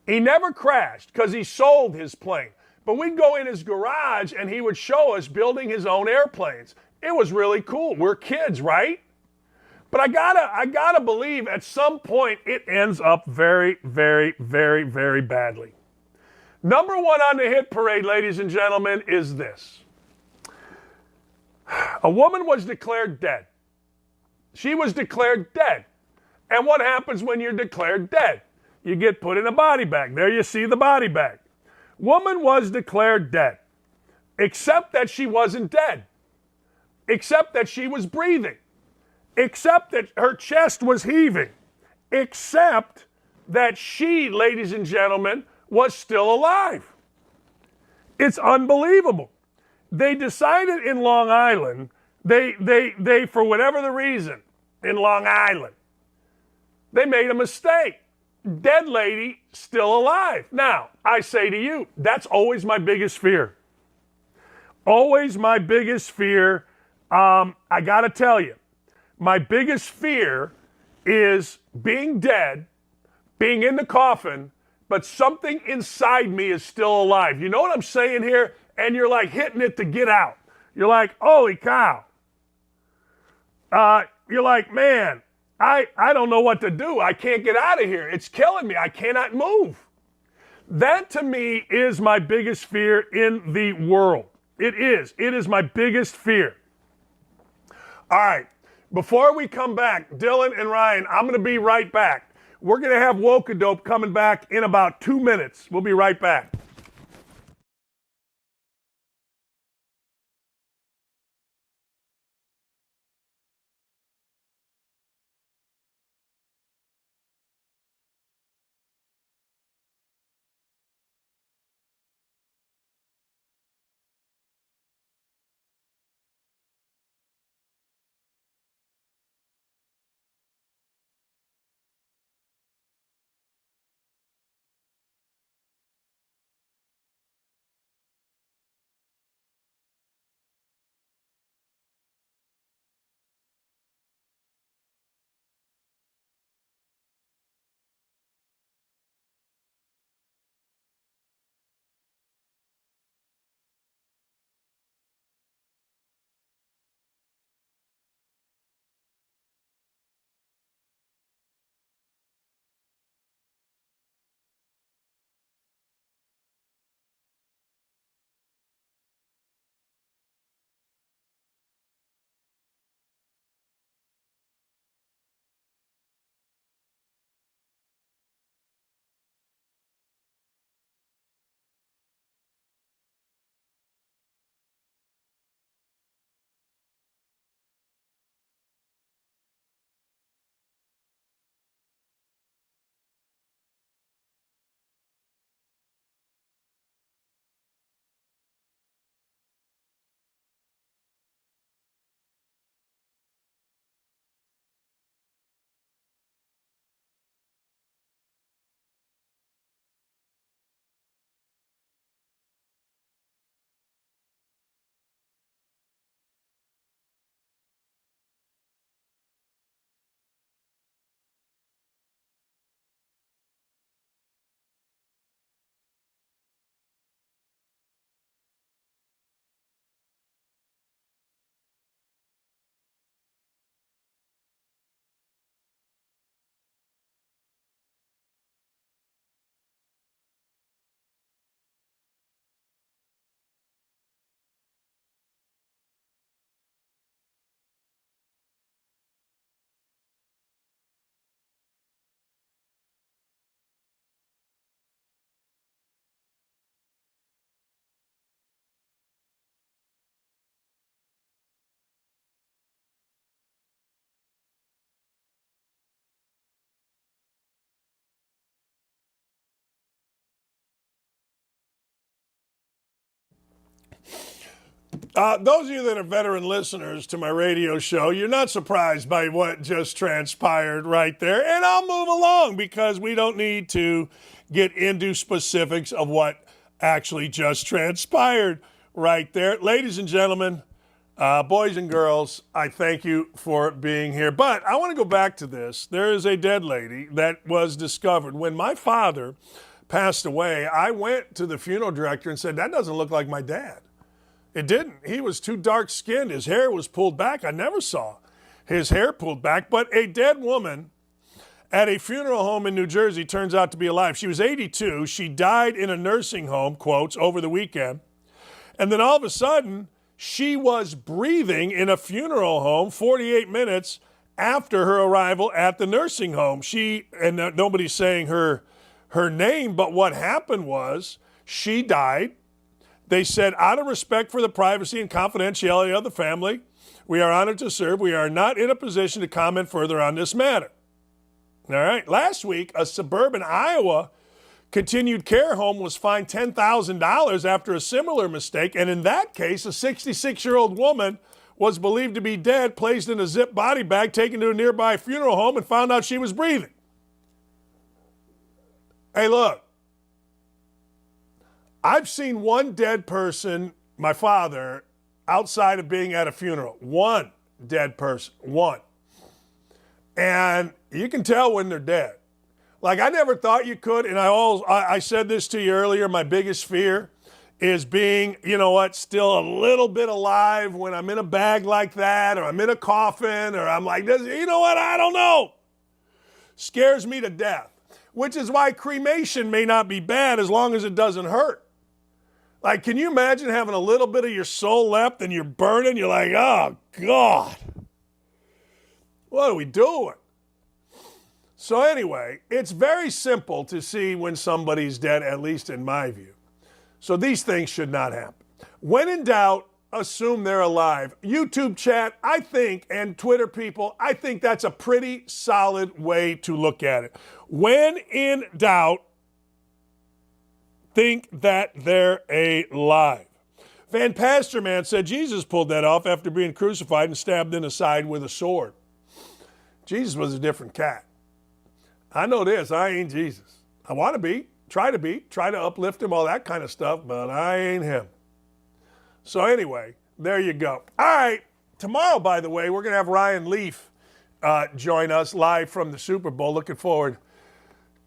He never crashed because he sold his plane. But we'd go in his garage and he would show us building his own airplanes. It was really cool. We're kids, right? But I gotta believe at some point it ends up very, very, very, very badly. Number one on the hit parade, ladies and gentlemen, is this. A woman was declared dead. She was declared dead. And what happens when you're declared dead? You get put in a body bag. There you see the body bag. Woman was declared dead, except that she wasn't dead, except that she was breathing, except that her chest was heaving, except that she, ladies and gentlemen, was still alive. It's unbelievable. They decided in Long Island, they for whatever the reason, in Long Island, they made a mistake. Dead lady, still alive. Now, I say to you, that's always my biggest fear. Always my biggest fear. I got to tell you, my biggest fear is being dead, being in the coffin, but something inside me is still alive. You know what I'm saying here? And you're like hitting it to get out. You're like, holy cow. You're like, man, I don't know what to do. I can't get out of here. It's killing me. I cannot move. That to me is my biggest fear in the world. It is. It is my biggest fear. All right. Before we come back, Dylan and Ryan, I'm going to be right back. We're going to have Wokadope coming back in about 2 minutes. We'll be right back. Those of you that are veteran listeners to my radio show, you're not surprised by what just transpired right there. And I'll move along because we don't need to get into specifics of what actually just transpired right there. Ladies and gentlemen, boys and girls, I thank you for being here. But I want to go back to this. There is a dead lady that was discovered. When my father passed away, I went to the funeral director and said, that doesn't look like my dad. It didn't. He was too dark-skinned. His hair was pulled back. I never saw his hair pulled back. But a dead woman at a funeral home in New Jersey turns out to be alive. She was 82. She died in a nursing home, quotes, over the weekend. And then all of a sudden, she was breathing in a funeral home 48 minutes after her arrival at the nursing home. Nobody's saying her name, but what happened was she died. They said, out of respect for the privacy and confidentiality of the family, we are honored to serve. We are not in a position to comment further on this matter. All right. Last week, a suburban Iowa continued care home was fined $10,000 after a similar mistake. And in that case, a 66-year-old woman was believed to be dead, placed in a zip body bag, taken to a nearby funeral home, and found out she was breathing. Hey, look. I've seen one dead person, my father, outside of being at a funeral. One dead person. One. And you can tell when they're dead. Like, I never thought you could, and I said this to you earlier, my biggest fear is being, still a little bit alive when I'm in a bag like that, or I'm in a coffin, or I'm like this. I don't know. Scares me to death. Which is why cremation may not be bad as long as it doesn't hurt. Like, can you imagine having a little bit of your soul left and you're burning? You're like, oh, God. What are we doing? So anyway, it's very simple to see when somebody's dead, at least in my view. So these things should not happen. When in doubt, assume they're alive. YouTube chat, I think, and Twitter people, I think that's a pretty solid way to look at it. When in doubt, think that they're alive. Van Pastorman said Jesus pulled that off after being crucified and stabbed in the side with a sword. Jesus was a different cat. I know this, I ain't Jesus. I want to be, try to uplift him, all that kind of stuff, but I ain't him. So anyway, there you go. All right, tomorrow, by the way, we're going to have Ryan Leaf join us live from the Super Bowl. Looking forward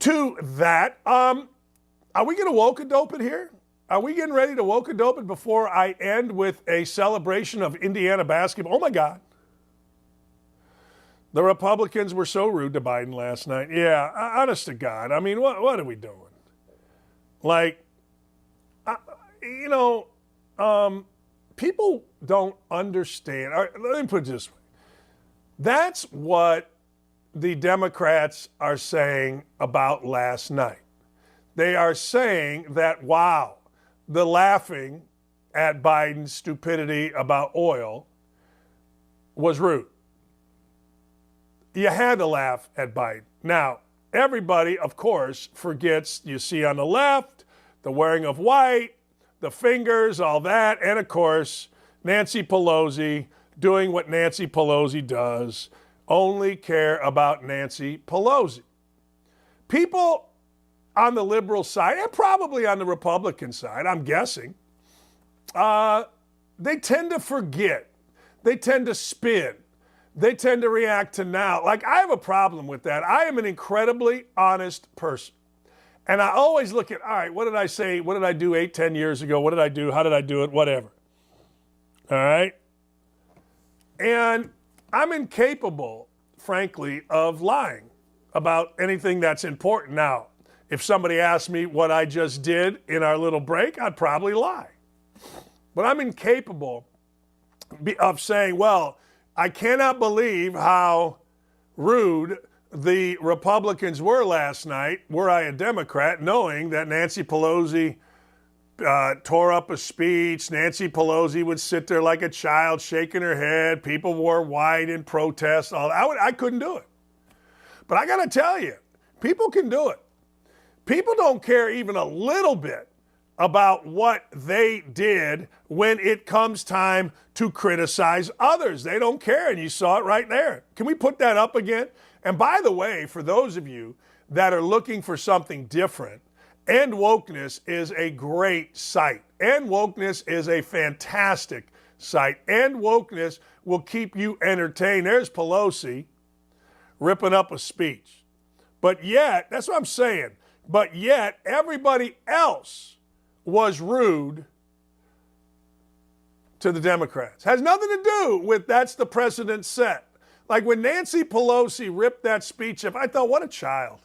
to that. Are we going to woke-a-dope it here? Are we getting ready to woke-a-dope it before I end with a celebration of Indiana basketball? Oh, my God. The Republicans were so rude to Biden last night. Yeah, honest to God. I mean, what are we doing? Like, people don't understand. All right, let me put it this way. That's what the Democrats are saying about last night. They are saying that, wow, the laughing at Biden's stupidity about oil was rude. You had to laugh at Biden. Now, everybody, of course, forgets, you see on the left, the wearing of white, the fingers, all that, and of course, Nancy Pelosi doing what Nancy Pelosi does, only care about Nancy Pelosi. People on the liberal side, and probably on the Republican side, I'm guessing, they tend to forget. They tend to spin. They tend to react to now. Like, I have a problem with that. I am an incredibly honest person. And I always look at, all right, what did I say? What did I do 8, 10 years ago? What did I do? How did I do it? Whatever. All right? And I'm incapable, frankly, of lying about anything that's important. Now, if somebody asked me what I just did in our little break, I'd probably lie. But I'm incapable of saying, well, I cannot believe how rude the Republicans were last night, were I a Democrat, knowing that Nancy Pelosi tore up a speech. Nancy Pelosi would sit there like a child shaking her head. People wore white in protest. All that. I couldn't do it. But I got to tell you, people can do it. People don't care even a little bit about what they did when it comes time to criticize others. They don't care, and you saw it right there. Can we put that up again? And by the way, for those of you that are looking for something different, End Wokeness is a great site. End Wokeness is a fantastic site. End Wokeness will keep you entertained. There's Pelosi ripping up a speech. But yet, that's what I'm saying, but yet everybody else was rude to the Democrats. Has nothing to do with that's the precedent set. Like when Nancy Pelosi ripped that speech up, I thought, what a child.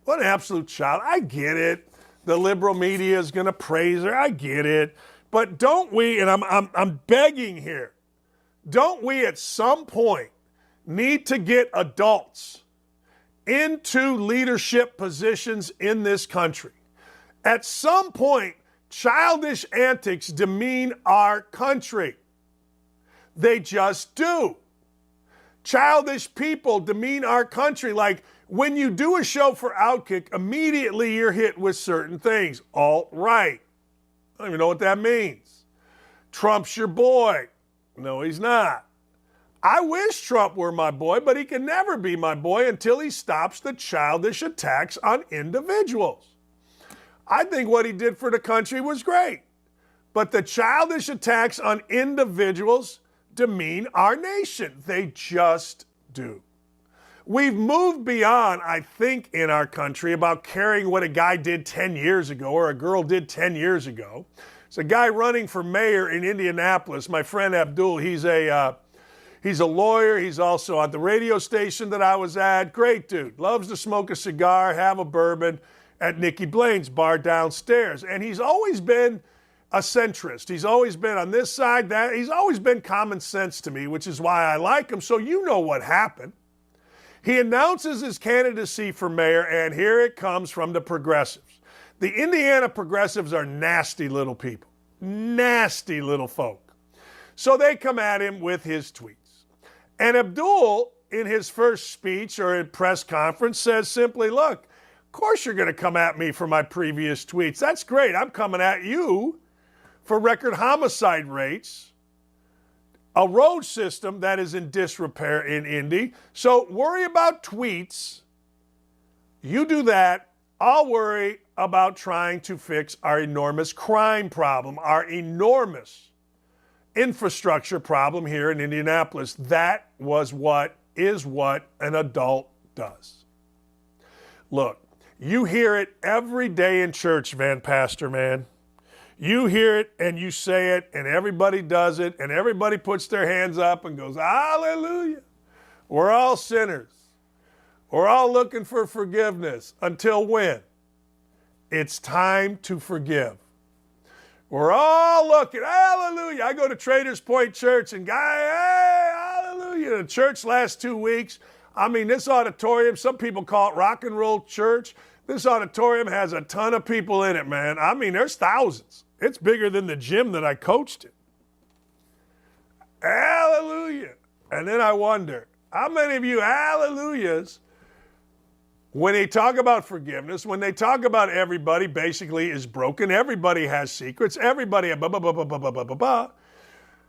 What an absolute child. I get it. The liberal media is going to praise her. I get it. But don't we, and I'm begging here, don't we at some point need to get adults into leadership positions in this country? At some point, childish antics demean our country. They just do. Childish people demean our country. Like when you do a show for OutKick, immediately you're hit with certain things. Alt-right. I don't even know what that means. Trump's your boy. No, he's not. I wish Trump were my boy, but he can never be my boy until he stops the childish attacks on individuals. I think what he did for the country was great. But the childish attacks on individuals demean our nation. They just do. We've moved beyond, I think, in our country about caring what a guy did 10 years ago or a girl did 10 years ago. It's a guy running for mayor in Indianapolis, my friend Abdul. He's a lawyer. He's also at the radio station that I was at. Great dude. Loves to smoke a cigar, have a bourbon at Nikki Blaine's bar downstairs. And he's always been a centrist. He's always been on this side, that. He's always been common sense to me, which is why I like him. So you know what happened. He announces his candidacy for mayor, and here it comes from the progressives. The Indiana progressives are nasty little people. Nasty little folk. So they come at him with his tweets. And Abdul, in his first speech or in press conference, says simply, look, of course you're going to come at me for my previous tweets. That's great. I'm coming at you for record homicide rates, a road system that is in disrepair in Indy. So worry about tweets. You do that. I'll worry about trying to fix our enormous crime problem, our enormous infrastructure problem here in Indianapolis. That is what an adult does. Look, you hear it every day in church, Van Pastor, man. You hear it and you say it and everybody does it and everybody puts their hands up and goes, hallelujah. We're all sinners. We're all looking for forgiveness. Until when? It's time to forgive. We're all looking, hallelujah. I go to Traders Point Church and hey, hallelujah. The church last 2 weeks. I mean, this auditorium, some people call it rock and roll church. This auditorium has a ton of people in it, man. I mean, there's thousands. It's bigger than the gym that I coached in. Hallelujah. And then I wonder, how many of you hallelujahs, when they talk about forgiveness, when they talk about everybody basically is broken, everybody has secrets, everybody,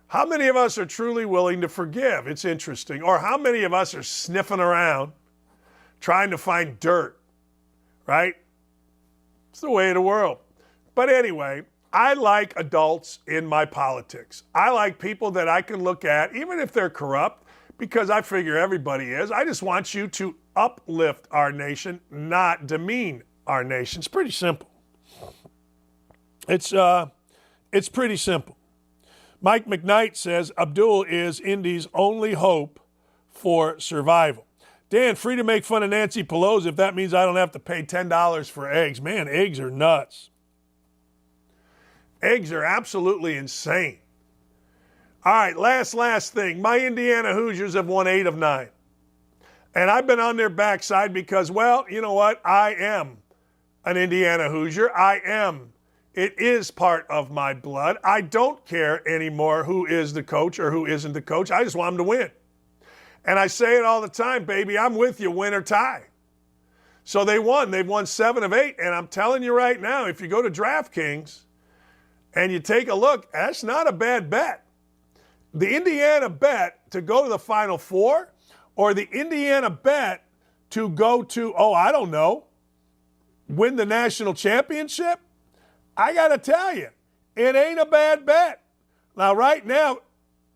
how many of us are truly willing to forgive? It's interesting. Or how many of us are sniffing around trying to find dirt, right? It's the way of the world. But anyway, I like adults in my politics. I like people that I can look at, even if they're corrupt, because I figure everybody is. I just want you to uplift our nation, not demean our nation. It's pretty simple. It's pretty simple. Mike McKnight says Abdul is Indy's only hope for survival. Dan, free to make fun of Nancy Pelosi if that means I don't have to pay $10 for eggs. Man, eggs are nuts. Eggs are absolutely insane. All right, last thing. My Indiana Hoosiers have won 8 of 9. And I've been on their backside because, well, you know what? I am an Indiana Hoosier. It is part of my blood. I don't care anymore who is the coach or who isn't the coach. I just want them to win. And I say it all the time, baby, I'm with you, win or tie. So they won. They've won 7 of 8. And I'm telling you right now, if you go to DraftKings and you take a look, that's not a bad bet. The Indiana bet to go to the Final Four or the Indiana bet to go to, win the national championship, I got to tell you, it ain't a bad bet. Now, right now,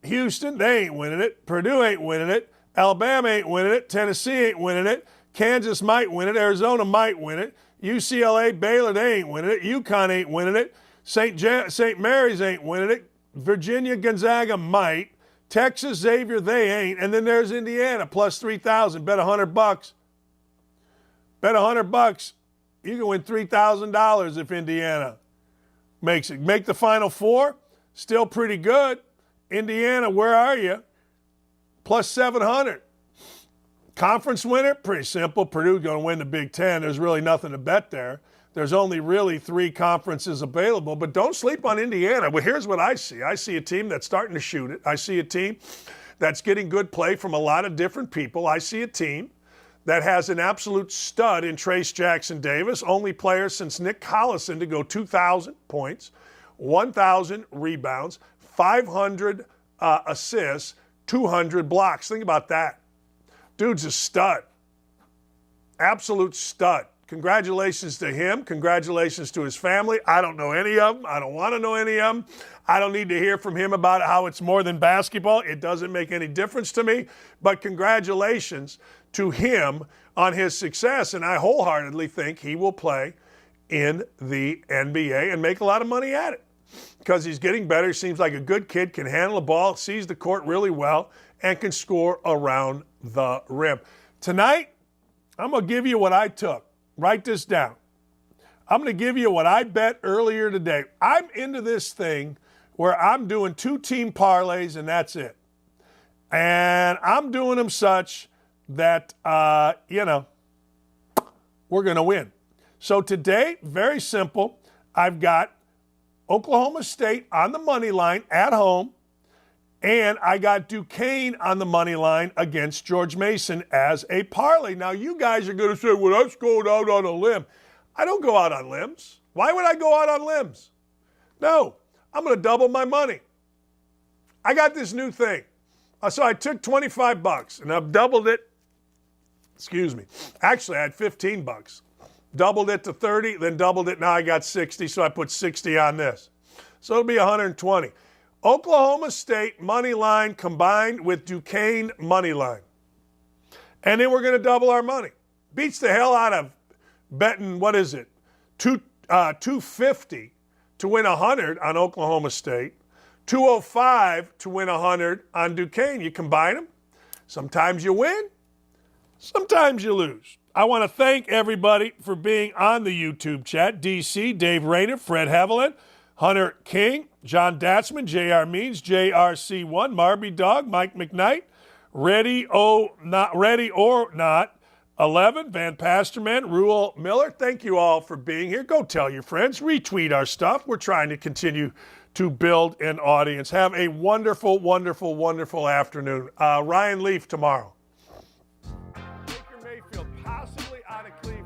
Houston, they ain't winning it. Purdue ain't winning it. Alabama ain't winning it. Tennessee ain't winning it. Kansas might win it. Arizona might win it. UCLA, Baylor, they ain't winning it. UConn ain't winning it. St. Mary's ain't winning it. Virginia, Gonzaga might. Texas, Xavier, they ain't. And then there's Indiana, plus 3,000. Bet $100. Bet $100. You can win $3,000 if Indiana makes it. Make the Final Four, still pretty good. Indiana, where are you? Plus 700. Conference winner, pretty simple. Purdue going to win the Big Ten. There's really nothing to bet there. There's only really 3 conferences available, but don't sleep on Indiana. But here's what I see. I see a team that's starting to shoot it. I see a team that's getting good play from a lot of different people. I see a team that has an absolute stud in Trace Jackson Davis, only player since Nick Collison to go 2,000 points, 1,000 rebounds, 500 assists, 200 blocks. Think about that. Dude's a stud. Absolute stud. Congratulations to him. Congratulations to his family. I don't know any of them. I don't want to know any of them. I don't need to hear from him about how it's more than basketball. It doesn't make any difference to me. But congratulations to him on his success, and I wholeheartedly think he will play in the NBA and make a lot of money at it because he's getting better. He seems like a good kid, can handle the ball, sees the court really well, and can score around the rim. Tonight, I'm going to give you what I took. Write this down. I'm going to give you what I bet earlier today. I'm into this thing where I'm doing 2-team parlays, and that's it. And I'm doing them such that, we're going to win. So today, very simple, I've got Oklahoma State on the money line at home, and I got Duquesne on the money line against George Mason as a parlay. Now, you guys are going to say, well, that's going out on a limb. I don't go out on limbs. Why would I go out on limbs? No, I'm going to double my money. I got this new thing. So I took $25 and I've doubled it. Excuse me. Actually, I had $15. Doubled it to 30, then doubled it. Now I got 60, so I put 60 on this. So it'll be 120. Oklahoma State money line combined with Duquesne money line. And then we're going to double our money. Beats the hell out of betting, what is it, 250 to win 100 on Oklahoma State, 205 to win 100 on Duquesne. You combine them. Sometimes you win, sometimes you lose. I want to thank everybody for being on the YouTube chat. DC, Dave Rayner, Fred Haviland, Hunter King, John Datsman, JR Means, JRC1, Marby Dog, Mike McKnight, Ready or Not, 11, Van Pasterman, Ruel Miller. Thank you all for being here. Go tell your friends. Retweet our stuff. We're trying to continue to build an audience. Have a wonderful, wonderful, wonderful afternoon. Ryan Leaf tomorrow. Baker Mayfield possibly out of Cleveland.